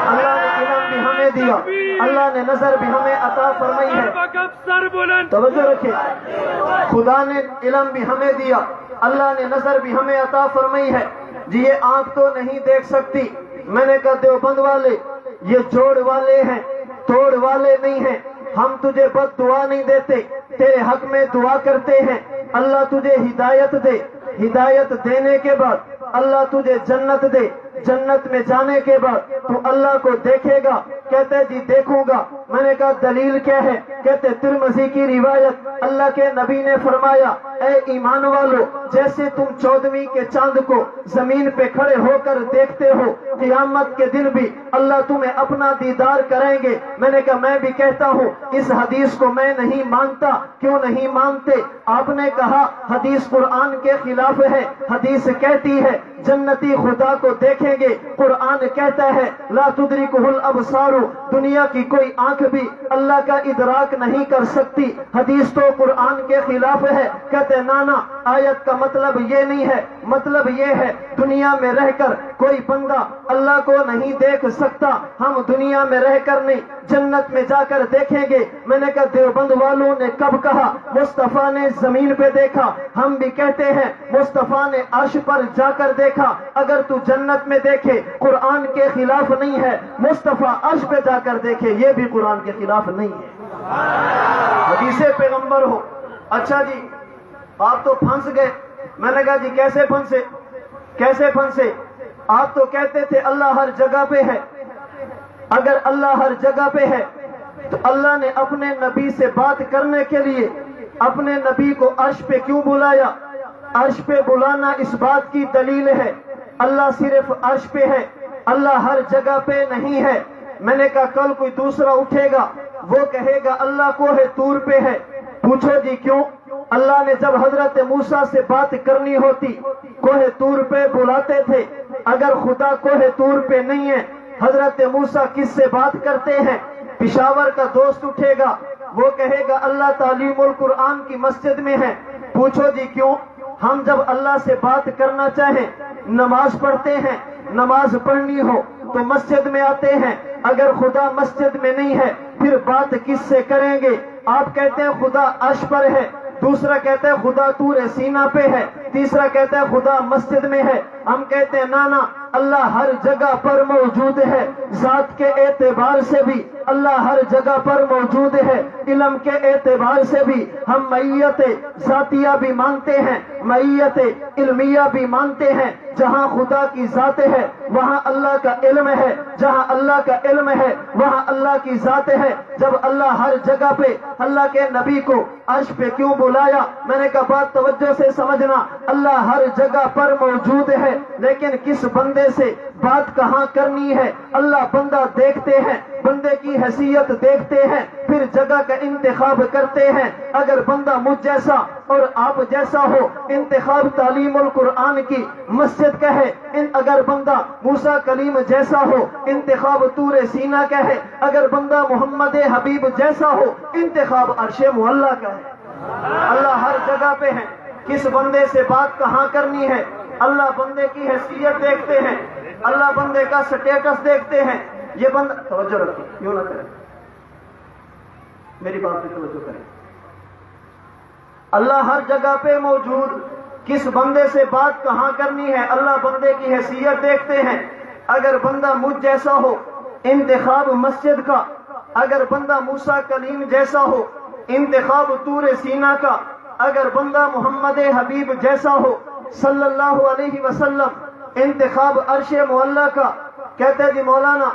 اللہ نے علم بھی ہمیں دیا، اللہ نے نظر بھی ہمیں عطا فرمائی ہے۔ توجہ رکھیں، خدا نے علم بھی ہمیں دیا، اللہ نے نظر بھی ہمیں عطا فرمائی ہے۔ جی یہ آنکھ تو نہیں دیکھ سکتی۔ میں نے کہا دیوبند والے یہ جوڑ والے ہیں، توڑ والے نہیں ہیں۔ ہم تجھے بد دعا نہیں دیتے، تیرے حق میں دعا کرتے ہیں اللہ تجھے ہدایت دے، ہدایت دینے کے بعد اللہ تجھے جنت دے، جنت میں جانے کے بعد تو اللہ کو دیکھے گا۔ کہتے جی دیکھوں گا۔ میں نے کہا دلیل کیا ہے؟ کہتے ترمذی کی روایت، اللہ کے نبی نے فرمایا اے ایمان والو جیسے تم 14ویں کے چاند کو زمین پہ کھڑے ہو کر دیکھتے ہو، قیامت کے دن بھی اللہ تمہیں اپنا دیدار کریں گے۔ میں نے کہا میں بھی کہتا ہوں اس حدیث کو میں نہیں مانتا۔ کیوں نہیں مانتے؟ آپ نے کہا حدیث قرآن کے خلاف ہے۔ حدیث کہتی ہے جنتی خدا کو دیکھیں گے، قرآن کہتا ہے لا تدرکہ الابصار، دنیا کی کوئی آنکھ بھی اللہ کا ادراک نہیں کر سکتی۔ حدیث تو قرآن کے خلاف ہے۔ کہتے نانا آیت کا مطلب یہ نہیں ہے، مطلب یہ ہے دنیا میں رہ کر کوئی بندہ اللہ کو نہیں دیکھ سکتا، ہم دنیا میں رہ کر نہیں جنت میں جا کر دیکھیں گے۔ میں نے کہا دیوبند والوں نے کب کہا؟ مصطفیٰ نے زمین پہ دیکھا، ہم بھی کہتے ہیں مصطفیٰ نے عرش پر جا کر دیکھا۔ اگر تو جنت میں دیکھے قرآن کے خلاف نہیں ہے، مصطفیٰ عرش پہ جا کر دیکھے یہ بھی قرآن کے خلاف نہیں ہے، حدیث پیغمبر ہو۔ اچھا جی آپ تو پھنس گئے۔ میں نے کہا جی کیسے پھنسے؟ کیسے پھنسے؟ آپ تو کہتے تھے اللہ ہر جگہ پہ ہے۔ اگر اللہ ہر جگہ پہ ہے تو اللہ نے اپنے نبی سے بات کرنے کے لیے اپنے نبی کو عرش پہ کیوں بلایا؟ عرش پہ بلانا اس بات کی دلیل ہے اللہ صرف عرش پہ ہے، اللہ ہر جگہ پہ نہیں ہے۔ میں نے کہا کل کوئی دوسرا اٹھے گا وہ کہے گا اللہ کوہ طور پہ ہے. پوچھو جی کیوں؟ اللہ نے جب حضرت موسیٰ سے بات کرنی ہوتی کوہ طور پہ بلاتے تھے. اگر خدا کوہ طور پہ نہیں ہے حضرت موسیٰ کس سے بات کرتے ہیں؟ پشاور کا دوست اٹھے گا وہ کہے گا اللہ تعلیم القرآن کی مسجد میں ہے. پوچھو جی کیوں؟ ہم جب اللہ سے بات کرنا چاہیں نماز پڑھتے ہیں, نماز پڑھنی ہو تو مسجد میں آتے ہیں. اگر خدا مسجد میں نہیں ہے پھر بات کس سے کریں گے؟ آپ کہتے ہیں خدا عرش پر ہے, دوسرا کہتا ہے خدا طور سینا پہ ہے, تیسرا کہتا ہے خدا مسجد میں ہے. ہم کہتے ہیں نا اللہ ہر جگہ پر موجود ہے. ذات کے اعتبار سے بھی اللہ ہر جگہ پر موجود ہے. علم کے اعتبار سے بھی ہم معیت ذاتیہ بھی مانتے ہیں, معیت علمیہ بھی مانتے ہیں. جہاں خدا کی ذات ہے وہاں اللہ کا علم ہے, جہاں اللہ کا علم ہے وہاں اللہ کی ذات ہے. جب اللہ ہر جگہ پہ اللہ کے نبی کو عرش پہ کیوں بلایا؟ میں نے کہا بات توجہ سے سمجھنا, اللہ ہر جگہ پر موجود ہے لیکن کس بندے سے بات کہاں کرنی ہے اللہ بندہ دیکھتے ہیں, بندے کی حیثیت دیکھتے ہیں, پھر جگہ کا انتخاب کرتے ہیں. اگر بندہ مجھ جیسا اور آپ جیسا ہو انتخاب تعلیم القرآن کی مسجد کا ہے. اگر بندہ موسیٰ کلیم جیسا ہو انتخاب طور سینا کا ہے. اگر بندہ محمد حبیب جیسا ہو انتخاب عرش معلیٰ کا ہے. اللہ ہر جگہ پہ ہے, کس بندے سے بات کہاں کرنی ہے اللہ بندے کی حیثیت دیکھتے ہیں, اللہ بندے کا سٹیٹس دیکھتے ہیں. یہ بندہ توجہ رکھیں, کیوں نہ کریں, میری بات پہ توجہ کریں. اللہ ہر جگہ پہ موجود, کس بندے سے بات کہاں کرنی ہے اللہ بندے کی حیثیت دیکھتے ہیں. اگر بندہ مجھ جیسا ہو انتخاب مسجد کا, اگر بندہ موسیٰ کلیم جیسا ہو انتخاب طور سینا کا, اگر بندہ محمد حبیب جیسا ہو صلی اللہ علیہ وسلم انتخاب عرش معلیٰ کا. کہتے جی مولانا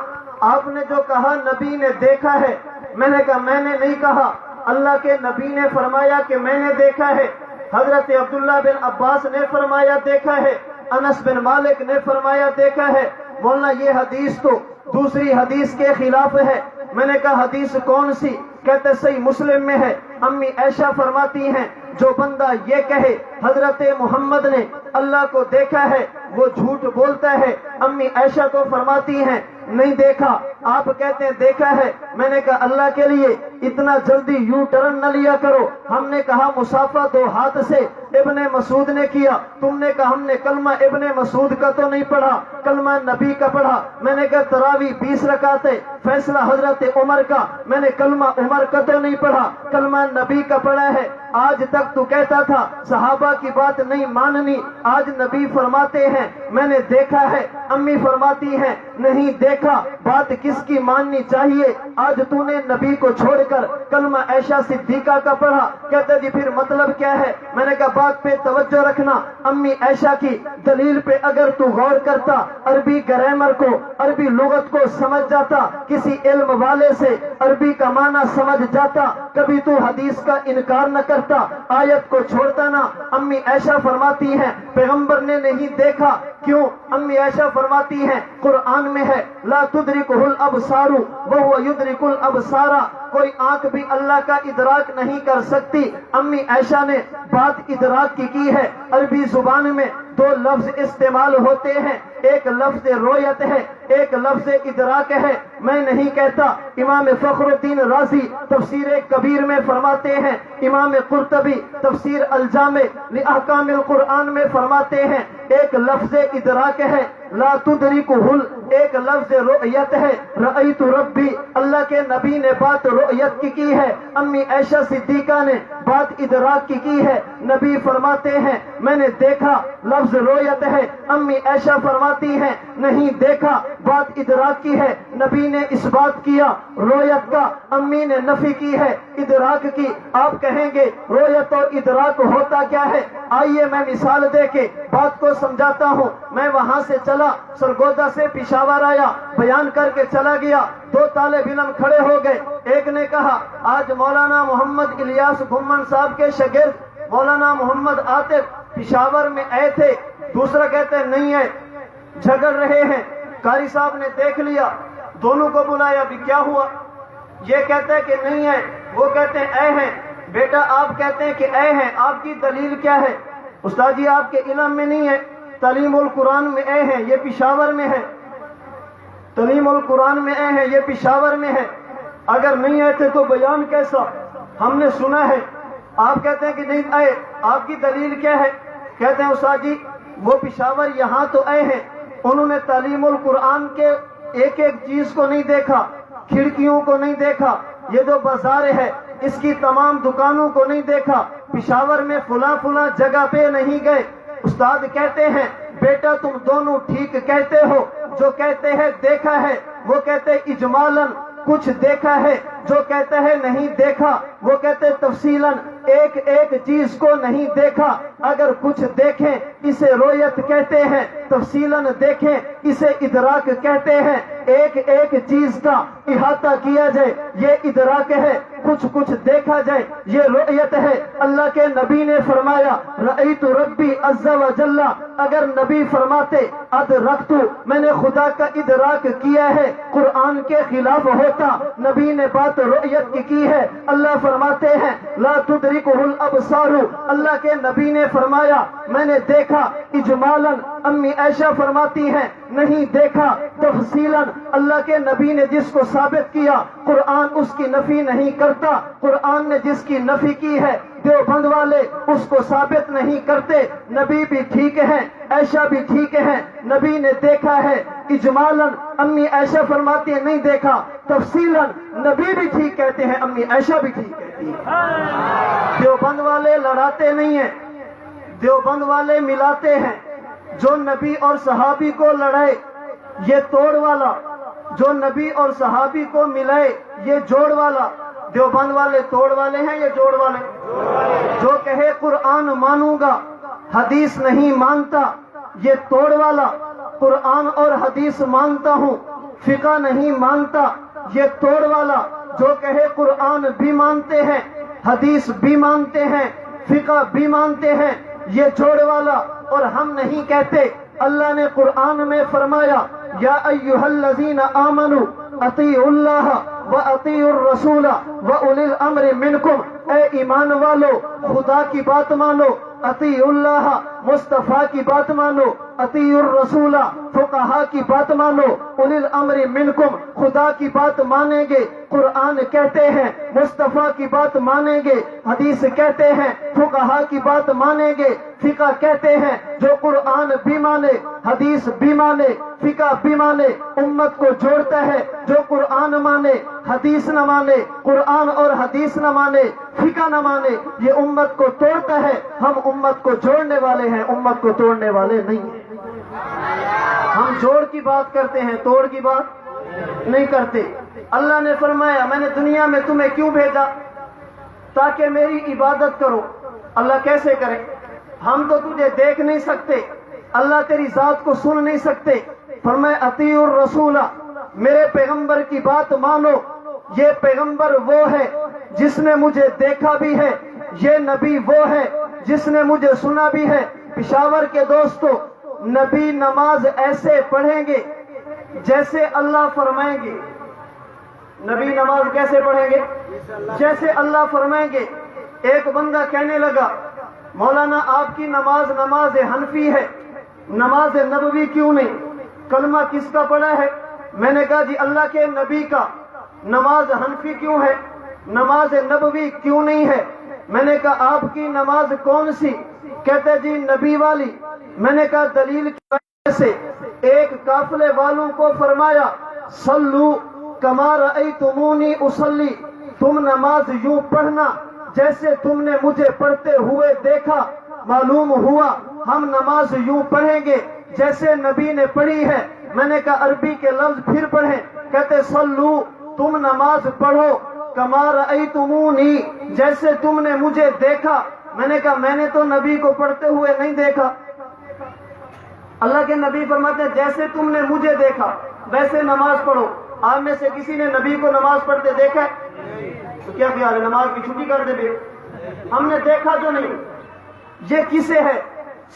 آپ نے جو کہا نبی نے دیکھا ہے. میں نے کہا میں نے نہیں کہا, اللہ کے نبی نے فرمایا کہ میں نے دیکھا ہے. حضرت عبداللہ بن عباس نے فرمایا دیکھا ہے, انس بن مالک نے فرمایا دیکھا ہے. مولانا یہ حدیث تو دوسری حدیث کے خلاف ہے. میں نے کہا حدیث کون سی؟ کہتے صحیح مسلم میں ہے. امی عائشہ فرماتی ہیں جو بندہ یہ کہے حضرت محمد نے اللہ کو دیکھا ہے وہ جھوٹ بولتا ہے. امی عائشہ تو فرماتی ہیں نہیں دیکھا, آپ کہتے ہیں دیکھا ہے. میں نے کہا اللہ کے لیے اتنا جلدی یو ٹرن نہ لیا کرو. ہم نے کہا مسافہ 2 ہاتھ سے ابن مسعود نے کیا, تم نے کہا ہم نے کلمہ ابن مسعود کا تو نہیں پڑھا, کلمہ نبی کا پڑھا. میں نے کہا تراویح 20 رکعت ہے, فیصلہ حضرت عمر کا, میں نے کلمہ عمر کا تو نہیں پڑھا, کلمہ نبی کا پڑھا ہے. آج تک تو کہتا تھا صحابہ کی بات نہیں ماننی, آج نبی فرماتے ہیں میں نے دیکھا ہے. امی فرماتی ہیں نہیں دیکھا, بات کس کی ماننی چاہیے؟ آج تو نے نبی کو چھوڑ کر کلمہ عائشہ صدیقہ کا پڑھا. کہتے جی پھر مطلب کیا ہے؟ میں نے کہا بات پہ توجہ رکھنا. امی عائشہ کی دلیل پہ اگر تو غور کرتا, عربی گرامر کو عربی لغت کو سمجھ جاتا, کسی علم والے سے عربی کا معنی سمجھ جاتا, کبھی تو حدیث کا انکار نہ کرتا, آیت کو چھوڑتا نا. امی عائشہ فرماتی ہیں پیغمبر نے نہیں دیکھا. کیوں؟ امی عائشہ فرماتی ہیں قرآن میں ہے لا تدرکہ الابصار وہو یدرک الابصار, کوئی آنکھ بھی اللہ کا ادراک نہیں کر سکتی. امی عائشہ نے بات ادراک کی ہے. عربی زبان میں 2 لفظ استعمال ہوتے ہیں, ایک لفظ رویت ہے, ایک لفظ ادراک ہے. میں نہیں کہتا, امام فخر الدین رازی تفسیر کبیر میں فرماتے ہیں, امام قرطبی تفسیر الجامع لاحکام القرآن میں فرماتے ہیں ایک لفظ ادراک ہے لا تدرکہ, ایک لفظ رؤیت ہے رأیت ربی. اللہ کے نبی نے بات رؤیت کی ہے, امی عائشہ صدیقہ نے بات ادراک کی ہے. نبی فرماتے ہیں میں نے دیکھا, لفظ رؤیت ہے. امی عائشہ فرماتی ہیں نہیں دیکھا, بات ادراک کی ہے. نبی نے اس بات کیا رؤیت کا, امی نے نفی کی ہے ادراک کی. آپ کہیں گے رؤیت اور ادراک ہوتا کیا ہے؟ آئیے میں مثال دے کے بات کو سمجھاتا ہوں. میں وہاں سے چلا, سرگودا سے پشاور آیا, بیان کر کے چلا گیا. 2 طالب علم کھڑے ہو گئے. ایک نے کہا آج مولانا محمد الیاس گھمن صاحب کے شاگرد مولانا محمد عاطف پشاور میں آئے تھے. دوسرا کہتے ہیں نہیں ہے, جھگڑ رہے ہیں. قاری صاحب نے دیکھ لیا, دونوں کو بلایا بھی کیا ہوا؟ یہ کہتا ہے کہ نہیں ہے، وہ کہتے ہیں اے ہیں۔ بیٹا آپ کہتے ہیں کہ اے ہیں، آپ کی دلیل کیا ہے؟ استاد جی آپ کے علم میں نہیں ہے، تعلیم القرآن میں اے ہیں، یہ پشاور میں ہے، تعلیم القرآن میں اے ہیں، یہ پشاور میں ہے، اگر نہیں آئے تھے تو بیان کیسا؟ ہم نے سنا ہے۔ آپ کہتے ہیں کہ نہیں آئے، آپ کی دلیل کیا ہے؟ کہتے ہیں استاد جی وہ پشاور یہاں تو آئے ہیں، انہوں نے تعلیم القرآن کے ایک ایک چیز کو نہیں دیکھا، کھڑکیوں کو نہیں دیکھا، یہ جو بازار ہے اس کی تمام دکانوں کو نہیں دیکھا، پشاور میں فلاں فلاں جگہ پہ نہیں گئے۔ استاد کہتے ہیں بیٹا تم دونوں ٹھیک کہتے ہو، جو کہتے ہیں دیکھا ہے وہ کہتے اجمالاً کچھ دیکھا ہے، جو کہتا ہے نہیں دیکھا وہ کہتے تفصیلاً ایک ایک چیز کو نہیں دیکھا۔ اگر کچھ دیکھیں اسے رؤیت کہتے ہیں، تفصیلاً دیکھیں اسے ادراک کہتے ہیں۔ ایک ایک چیز کا احاطہ کیا جائے یہ ادراک ہے، کچھ کچھ دیکھا جائے یہ رؤیت ہے۔ اللہ کے نبی نے فرمایا رأیت ربی عز و جل، اگر نبی فرماتے ادرکت میں نے خدا کا ادراک کیا ہے، قرآن کے خلاف ہوتا۔ نبی نے بات رؤیت کی ہے۔ اللہ فرماتے ہیں لا تدرکہ الابصار، اللہ کے نبی نے فرمایا میں نے دیکھا اجمالاً، امی عائشہ فرماتی ہیں نہیں دیکھا تفصیلاً۔ اللہ کے نبی نے جس کو ثابت کیا قرآن اس کی نفی نہیں کرتا، قرآن نے جس کی نفی کی ہے دیوبند والے اس کو ثابت نہیں کرتے۔ نبی بھی ٹھیک ہیں، عائشہ بھی ٹھیک ہیں، نبی نے دیکھا ہے اجمالاً، امی عائشہ فرماتی ہیں نہیں دیکھا تفصیلاً، نبی بھی ٹھیک کہتے ہیں، امی عائشہ بھی ٹھیک کہتی ہیں۔ دیوبند والے لڑاتے نہیں ہیں، دیوبند والے ملاتے ہیں۔ جو نبی اور صحابی کو لڑائے یہ توڑ والا، جو نبی اور صحابی کو ملائے یہ جوڑ والا۔ دیوبند والے توڑ والے ہیں یا جوڑ والے؟ جو کہے قرآن مانوں گا حدیث نہیں مانتا یہ توڑ والا، قرآن اور حدیث مانتا ہوں فقہ نہیں مانتا یہ توڑ والا۔ جو کہے قرآن بھی مانتے ہیں حدیث بھی مانتے ہیں فقہ بھی مانتے ہیں یہ جوڑ والا۔ اور ہم نہیں کہتے، اللہ نے قرآن میں فرمایا یا ایھا الذین آمنوا اطیعوا اللہ واطیعوا الرسول واولی الامر منکم، اے ایمان والو خدا کی بات مانو، اطیعوا اللہ مصطفیٰ کی بات مانو، اطیعوا الرسول فقہا کی بات مانو، اولی الامر منکم خدا کی بات مانیں گے، قرآن کہتے ہیں، مصطفیٰ کی بات مانیں گے، حدیث کہتے ہیں، فقہا کی بات مانیں گے، فقہ کہتے ہیں جو قرآن بھی مانے حدیث بھی مانے فقہ بھی مانے امت کو جوڑتا ہے، جو قرآن مانے حدیث نہ مانے، قرآن اور حدیث نہ مانے فقہ نہ مانے یہ امت کو توڑتا ہے۔ ہم امت کو جوڑنے والے ہیں، امت کو توڑنے والے نہیں ہیں۔ ہم جوڑ کی بات کرتے ہیں، توڑ کی بات نہیں کرتے۔ اللہ نے فرمایا میں نے دنیا میں تمہیں کیوں بھیجا؟ تاکہ میری عبادت کرو۔ اللہ کیسے کرے؟ ہم تو تجھے دیکھ نہیں سکتے، اللہ تیری ذات کو سن نہیں سکتے۔ فرمایا اطیعوا الرسول، میرے پیغمبر کی بات مانو۔ یہ پیغمبر وہ ہے جس نے مجھے دیکھا بھی ہے، یہ نبی وہ ہے جس نے مجھے سنا بھی ہے۔ پشاور کے دوستو، نبی نماز ایسے پڑھیں گے جیسے اللہ فرمائیں گے۔ نبی نماز کیسے پڑھیں گے؟ جیسے اللہ فرمائیں گے۔ ایک بندہ کہنے لگا مولانا آپ کی نماز نماز حنفی ہے، نماز نبوی کیوں نہیں؟ کلمہ کس کا پڑھا ہے؟ میں نے کہا جی اللہ کے نبی کا۔ نماز حنفی کیوں ہے، نماز نبوی کیوں نہیں ہے؟ میں نے کہا آپ کی نماز کون سی؟ کہتے جی نبی والی۔ میں نے کہا دلیل کی وجہ سے؟ ایک قافلے والوں کو فرمایا صلو کما رأیتمونی اصلی، تم نماز یوں پڑھنا جیسے تم نے مجھے پڑھتے ہوئے دیکھا۔ معلوم ہوا ہم نماز یوں پڑھیں گے جیسے نبی نے پڑھی ہے۔ میں نے کہا عربی کے لفظ پھر پڑھیں۔ کہتے صلو، تم نماز پڑھو کما رأیتمونی، جیسے تم نے مجھے دیکھا۔ میں نے کہا میں نے تو نبی کو پڑھتے ہوئے نہیں دیکھا۔ اللہ کے نبی فرماتے ہیں جیسے تم نے مجھے دیکھا ویسے نماز پڑھو۔ آپ میں سے کسی نے نبی کو نماز پڑھتے دیکھا ہے؟ تو کیا خیال ہے نماز کی چھٹی کر دے بھی؟ ہم نے دیکھا جو نہیں۔ یہ کسے ہے؟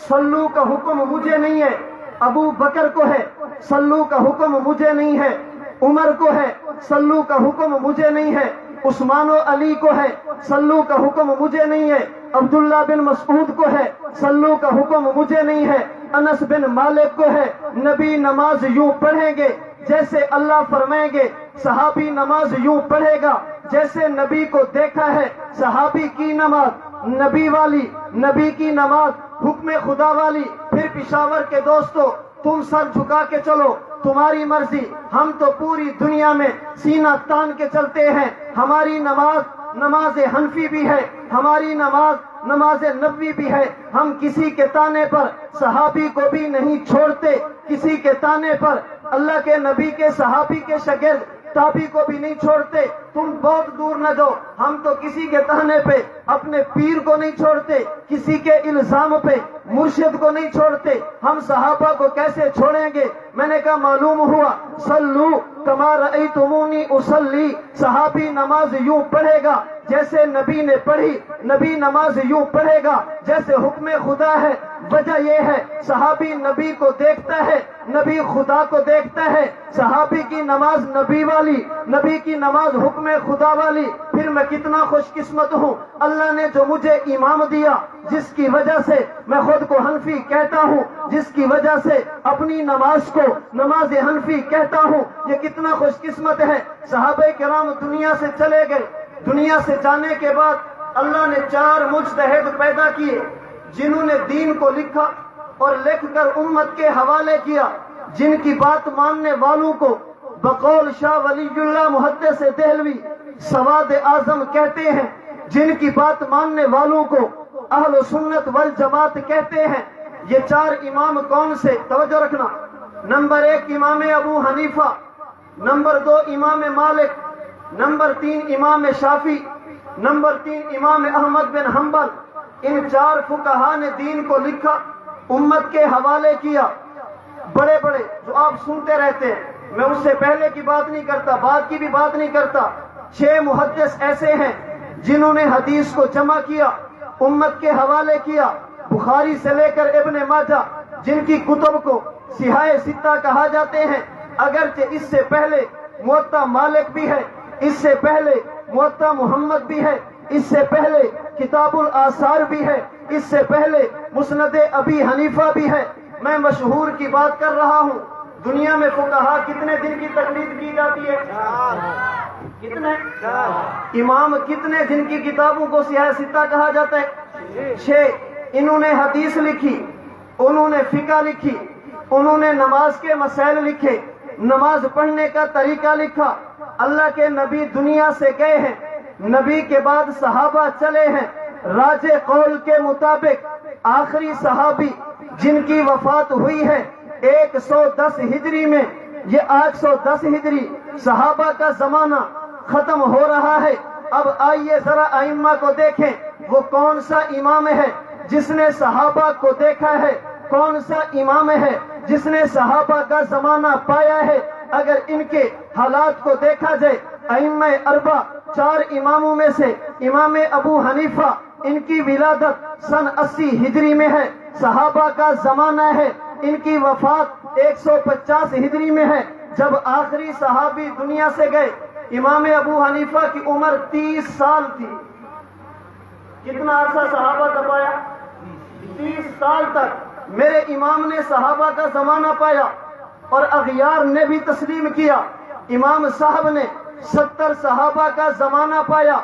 صلو کا حکم مجھے نہیں ہے، ابو بکر کو ہے۔ صلو کا حکم مجھے نہیں ہے، عمر کو ہے صلو کا حکم مجھے نہیں ہے، عثمان و علی کو ہے صلو کا حکم مجھے نہیں ہے، عبداللہ بن مسعود کو ہے صلو کا حکم مجھے نہیں ہے، انس بن مالک کو ہے نبی نماز یوں پڑھیں گے جیسے اللہ فرمائیں گے، صحابی نماز یوں پڑھے گا جیسے نبی کو دیکھا ہے، صحابی کی نماز نبی والی، نبی کی نماز حکم خدا والی۔ پھر پشاور کے دوستو، تم سر جھکا کے چلو، تمہاری مرضی، ہم تو پوری دنیا میں سینہ تان کے چلتے ہیں۔ ہماری نماز نماز حنفی بھی ہے، ہماری نماز نماز نبوی بھی ہے۔ ہم کسی کے تانے پر صحابی کو بھی نہیں چھوڑتے، کسی کے تانے پر اللہ کے نبی کے صحابی کے شاگرد تابی کو بھی نہیں چھوڑتے۔ تم بہت دور نہ جاؤ، ہم تو کسی کے تانے پہ اپنے پیر کو نہیں چھوڑتے، کسی کے الزام پہ مرشد کو نہیں چھوڑتے۔ ہم صحابہ کو کیسے چھوڑیں گے؟ میں نے کہا معلوم ہوا صلو کما رأیتمونی اصلی، صحابی نماز یوں پڑھے گا جیسے نبی نے پڑھی، نبی نماز یوں پڑھے گا جیسے حکم خدا ہے۔ وجہ یہ ہے صحابی نبی کو دیکھتا ہے، نبی خدا کو دیکھتا ہے۔ صحابی کی نماز نبی والی، نبی کی نماز حکم خدا والی۔ پھر میں کتنا خوش قسمت ہوں، اللہ نے جو مجھے امام دیا، جس کی وجہ سے میں خود کو حنفی کہتا ہوں، جس کی وجہ سے اپنی نماز کو نماز حنفی کہتا ہوں۔ یہ کتنا خوش قسمت ہے۔ صحابہ کرام دنیا سے چلے گئے، دنیا سے جانے کے بعد اللہ نے 4 مجتہد پیدا کیے، جنہوں نے دین کو لکھا اور لکھ کر امت کے حوالے کیا، جن کی بات ماننے والوں کو بقول شاہ ولی اللہ محدث دہلوی سواد اعظم کہتے ہیں، جن کی بات ماننے والوں کو اہل سنت والجماعت کہتے ہیں۔ یہ 4 امام کون سے؟ توجہ رکھنا۔ نمبر 1 امام ابو حنیفہ، نمبر 2 امام مالک، نمبر 3 امام شافعی، نمبر 3 امام احمد بن حنبل۔ ان 4 فقہا نے دین کو لکھا، امت کے حوالے کیا۔ بڑے بڑے جو آپ سنتے رہتے ہیں، میں اس سے پہلے کی بات نہیں کرتا، بعد کی بھی بات نہیں کرتا۔ 6 محدث ایسے ہیں جنہوں نے حدیث کو جمع کیا، امت کے حوالے کیا، بخاری سے لے کر ابن ماجہ، جن کی کتب کو صحاح ستہ کہا جاتے ہیں۔ اگرچہ اس سے پہلے موطا مالک بھی ہے، اس سے پہلے موطا محمد بھی ہے، اس سے پہلے کتاب الآثار بھی ہے، اس سے پہلے مسند ابی حنیفہ بھی ہے۔ میں مشہور کی بات کر رہا ہوں۔ دنیا میں فقہا کتنے دن کی تقلید کی جاتی ہے؟ کتنے؟ امام کتنے جن کی کتابوں کو صحاح ستہ کہا جاتا ہے؟ 6۔ انہوں نے حدیث لکھی، انہوں نے فقہ لکھی، انہوں نے نماز کے مسائل لکھے، نماز پڑھنے کا طریقہ لکھا۔ اللہ کے نبی دنیا سے گئے ہیں، نبی کے بعد صحابہ چلے ہیں۔ راجح قول کے مطابق آخری صحابی جن کی وفات ہوئی ہے 110 ہجری میں، یہ 810 ہجری، صحابہ کا زمانہ ختم ہو رہا ہے۔ اب آئیے ذرا ائمہ کو دیکھیں، وہ کون سا امام ہے جس نے صحابہ کو دیکھا ہے؟ کون سا امام ہے جس نے صحابہ کا زمانہ پایا ہے؟ اگر ان کے حالات کو دیکھا جائے، ائمہ اربع 4 اماموں میں سے امام ابو حنیفہ، ان کی ولادت سن 80 ہجری میں ہے، صحابہ کا زمانہ ہے۔ ان کی وفات 150 ہجری میں ہے، جب آخری صحابی دنیا سے گئے۔ امام ابو حنیفہ کی عمر 30 سال تھی۔ کتنا عرصہ صحابہ کا پایا؟ 30 سال تک میرے امام نے صحابہ کا زمانہ پایا اور اغیار نے بھی تسلیم کیا۔ امام صاحب نے 70 صحابہ کا زمانہ پایا۔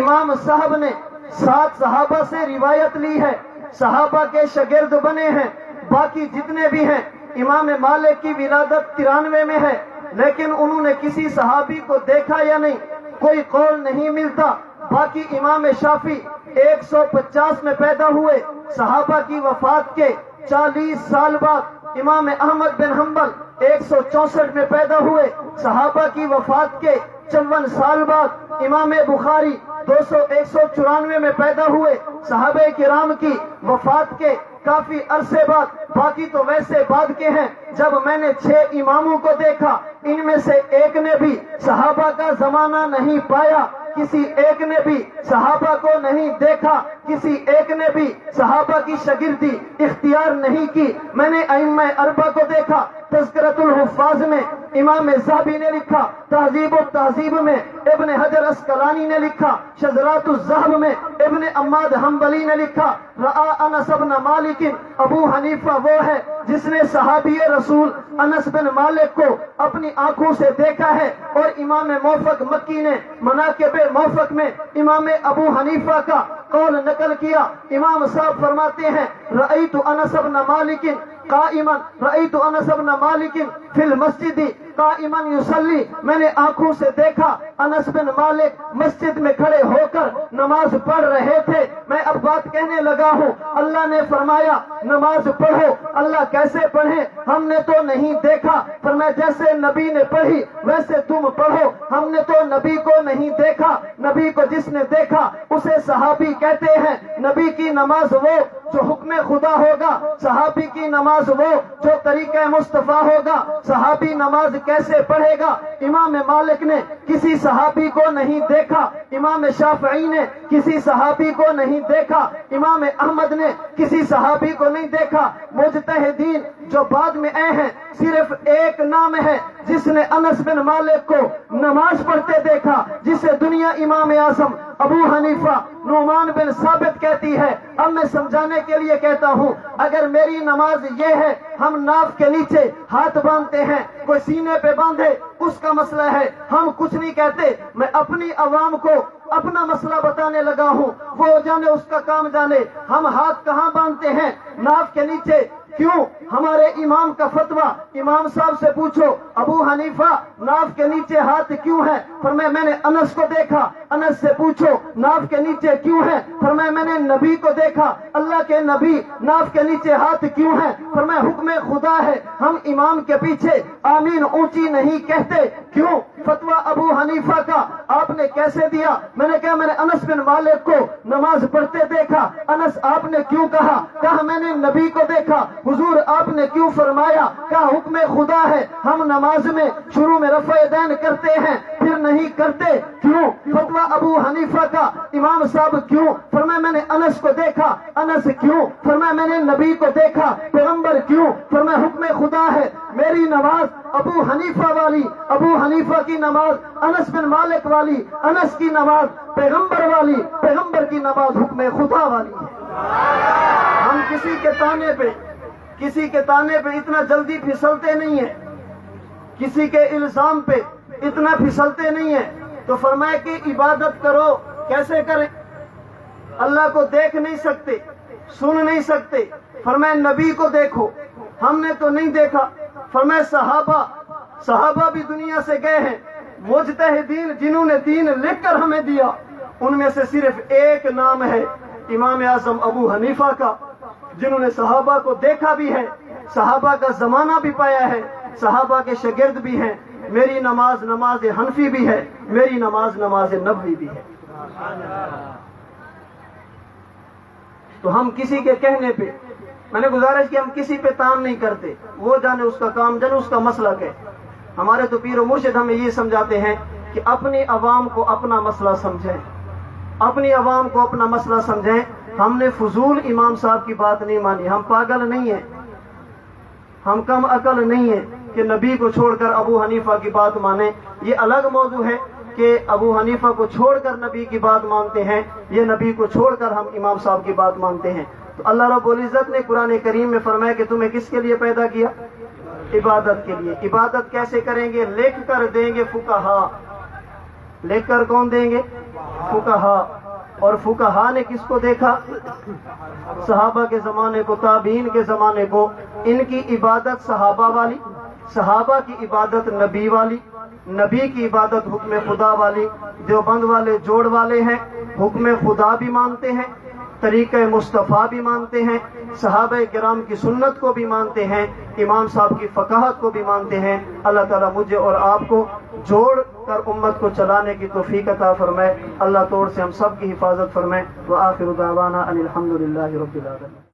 امام صاحب نے 7 صحابہ سے روایت لی ہے، صحابہ کے شاگرد بنے ہیں۔ باقی جتنے بھی ہیں، امام مالک کی ولادت 93 میں ہے، لیکن انہوں نے کسی صحابی کو دیکھا یا نہیں، کوئی قول نہیں ملتا۔ باقی امام شافعی 150 میں پیدا ہوئے، صحابہ کی وفات کے 40 سال بعد۔ امام احمد بن حنبل 164 میں پیدا ہوئے، صحابہ کی وفات کے 54 سال بعد۔ امام بخاری 194 میں پیدا ہوئے، صحابہ کرام کی وفات کے کافی عرصے بعد۔ باقی تو ویسے بعد کے ہیں۔ جب میں نے 6 اماموں کو دیکھا، ان میں سے ایک نے بھی صحابہ کا زمانہ نہیں پایا، کسی ایک نے بھی صحابہ کو نہیں دیکھا، کسی ایک نے بھی صحابہ کی شاگردی اختیار نہیں کی۔ میں نے ائمہ اربع کو دیکھا، تذکرۃ الحفاظ میں امام ذہبی نے لکھا، تہذیب و تہذیب میں ابن حجر اسقلانی نے لکھا، شذرات الذہب میں ابن عماد حنبلی نے لکھا، رآ انس بن مالک، ابو حنیفہ وہ ہے جس نے صحابی رسول انس بن مالک کو اپنی آنکھوں سے دیکھا ہے۔ اور امام موفق مکی نے مناقب موفق میں امام ابو حنیفہ کا قول نقل کیا۔ امام صاحب فرماتے ہیں رأیت انس بن مالک قائما، رأیت انس بن مالک فی المسجد قائما یصلی، میں نے آنکھوں سے دیکھا انس بن مالک مسجد میں کھڑے ہو کر نماز پڑھ رہے تھے۔ میں اب بات کہنے لگا ہوں، اللہ نے فرمایا نماز پڑھو، اللہ کیسے پڑھیں؟ ہم نے تو نہیں دیکھا۔ فرمایا جیسے نبی نے پڑھی ویسے تم پڑھو، ہم نے تو نبی کو نہیں دیکھا، نبی کو جس نے دیکھا اسے صحابی کہتے ہیں۔ نبی کی نماز وہ جو حکم خدا ہوگا، صحابی کی نماز وہ جو طریقہ مصطفیٰ ہوگا۔ صحابی نماز کیسے پڑھے گا؟ امام مالک نے کسی صحابی کو نہیں دیکھا، امام شافعی نے کسی صحابی کو نہیں دیکھا، امام احمد نے کسی صحابی کو نہیں دیکھا۔ مجتہدین جو بعد میں آئے ہیں صرف ایک نام ہے جس نے انس بن مالک کو نماز پڑھتے دیکھا، جسے دنیا امام اعظم ابو حنیفہ نعمان بن ثابت کہتی ہے۔ اب میں سمجھانے کے لیے کہتا ہوں، اگر میری نماز یہ ہے ہم ناف کے نیچے ہاتھ باندھتے ہیں، کوئی سینے پہ باندھے اس کا مسئلہ ہے، ہم کچھ نہیں کہتے۔ میں اپنی عوام کو اپنا مسئلہ بتانے لگا ہوں، وہ جانے اس کا کام جانے۔ ہم ہاتھ کہاں باندھتے ہیں؟ ناف کے نیچے۔ کیوں؟ ہمارے امام کا فتویٰ، امام صاحب سے پوچھو ابو حنیفہ ناف کے نیچے ہاتھ کیوں ہے؟ فرمایا میں نے انس کو دیکھا۔ انس سے پوچھو ناف کے نیچے کیوں ہے؟ فرمایا میں نے نبی کو دیکھا۔ اللہ کے نبی ناف کے نیچے ہاتھ کیوں ہے؟ فرمایا حکم خدا ہے، ہم امام کے پیچھے آمین اونچی نہیں کہتے۔ کیوں؟ فتویٰ ابو حنیفہ کا آپ نے کیسے دیا؟ میں نے کہا میں نے انس بن مالک کو نماز پڑھتے دیکھا۔ انس آپ نے کیوں کہا؟ کہا میں نے نبی کو دیکھا۔ حضور آپ نے کیوں فرمایا؟ کہا حکم خدا ہے، ہم نماز میں شروع میں رفع دین کرتے ہیں پھر نہیں کرتے۔ کیوں؟ فتویٰ ابو حنیفہ کا امام صاحب کیوں؟ فرمایا میں نے انس کو دیکھا۔ انس کیوں؟ فرمایا میں نے نبی کو دیکھا۔ پیغمبر کیوں؟ فرمایا حکم خدا ہے۔ میری نماز ابو حنیفہ والی، ابو حنیفہ کی نماز انس بن مالک والی، انس کی نماز پیغمبر والی، پیغمبر کی نماز حکم خدا والی ہے۔ ہم کسی کے تانے پہ اتنا جلدی پھسلتے نہیں ہیں، کسی کے الزام پہ اتنا پھسلتے نہیں ہیں۔ تو فرمایا کہ عبادت کرو، کیسے کریں؟ اللہ کو دیکھ نہیں سکتے، سن نہیں سکتے۔ فرمایا نبی کو دیکھو، ہم نے تو نہیں دیکھا۔ فرمایا صحابہ بھی دنیا سے گئے ہیں، مجتہدین جنہوں نے دین لکھ کر ہمیں دیا، ان میں سے صرف ایک نام ہے امام اعظم ابو حنیفہ کا، جنہوں نے صحابہ کو دیکھا بھی ہے، صحابہ کا زمانہ بھی پایا ہے، صحابہ کے شاگرد بھی ہیں۔ میری نماز نماز حنفی بھی ہے، میری نماز نماز نبوی بھی ہے۔ تو ہم کسی کے کہنے پہ، میں نے گزارش کی ہم کسی پہ تان نہیں کرتے، وہ جانے اس کا کام جانے اس کا مسلک ہے۔ ہمارے تو پیر و مرشد ہمیں یہ سمجھاتے ہیں کہ اپنی عوام کو اپنا مسئلہ سمجھیں، اپنی عوام کو اپنا مسئلہ سمجھیں۔ ہم نے فضول امام صاحب کی بات نہیں مانی، ہم پاگل نہیں ہیں، ہم کم عقل نہیں ہیں کہ نبی کو چھوڑ کر ابو حنیفہ کی بات مانیں۔ یہ الگ موضوع ہے کہ ابو حنیفہ کو چھوڑ کر نبی کی بات مانتے ہیں، یہ نبی کو چھوڑ کر ہم امام صاحب کی بات مانتے ہیں۔ تو اللہ رب العزت نے قرآن کریم میں فرمایا کہ تمہیں کس کے لیے پیدا کیا؟ عبادت کے لیے۔ عبادت کیسے کریں گے؟ لکھ کر دیں گے فقہا۔ لکھ کر کون دیں گے؟ فقہا۔ اور فقہا نے کس کو دیکھا؟ صحابہ کے زمانے کو، تابعین کے زمانے کو۔ ان کی عبادت صحابہ والی، صحابہ کی عبادت نبی والی، نبی کی عبادت حکم خدا والی۔ دیوبند والے جوڑ والے ہیں، حکم خدا بھی مانتے ہیں، طریقہ مصطفیٰ بھی مانتے ہیں، صحابہ کرام کی سنت کو بھی مانتے ہیں، امام صاحب کی فقاہت کو بھی مانتے ہیں۔ اللہ تعالیٰ مجھے اور آپ کو جوڑ کر امت کو چلانے کی توفیق عطا فرمائے۔ اللہ توڑ سے ہم سب کی حفاظت فرمائے۔ وآخر دعوانا ان الحمد للہ رب العالمین۔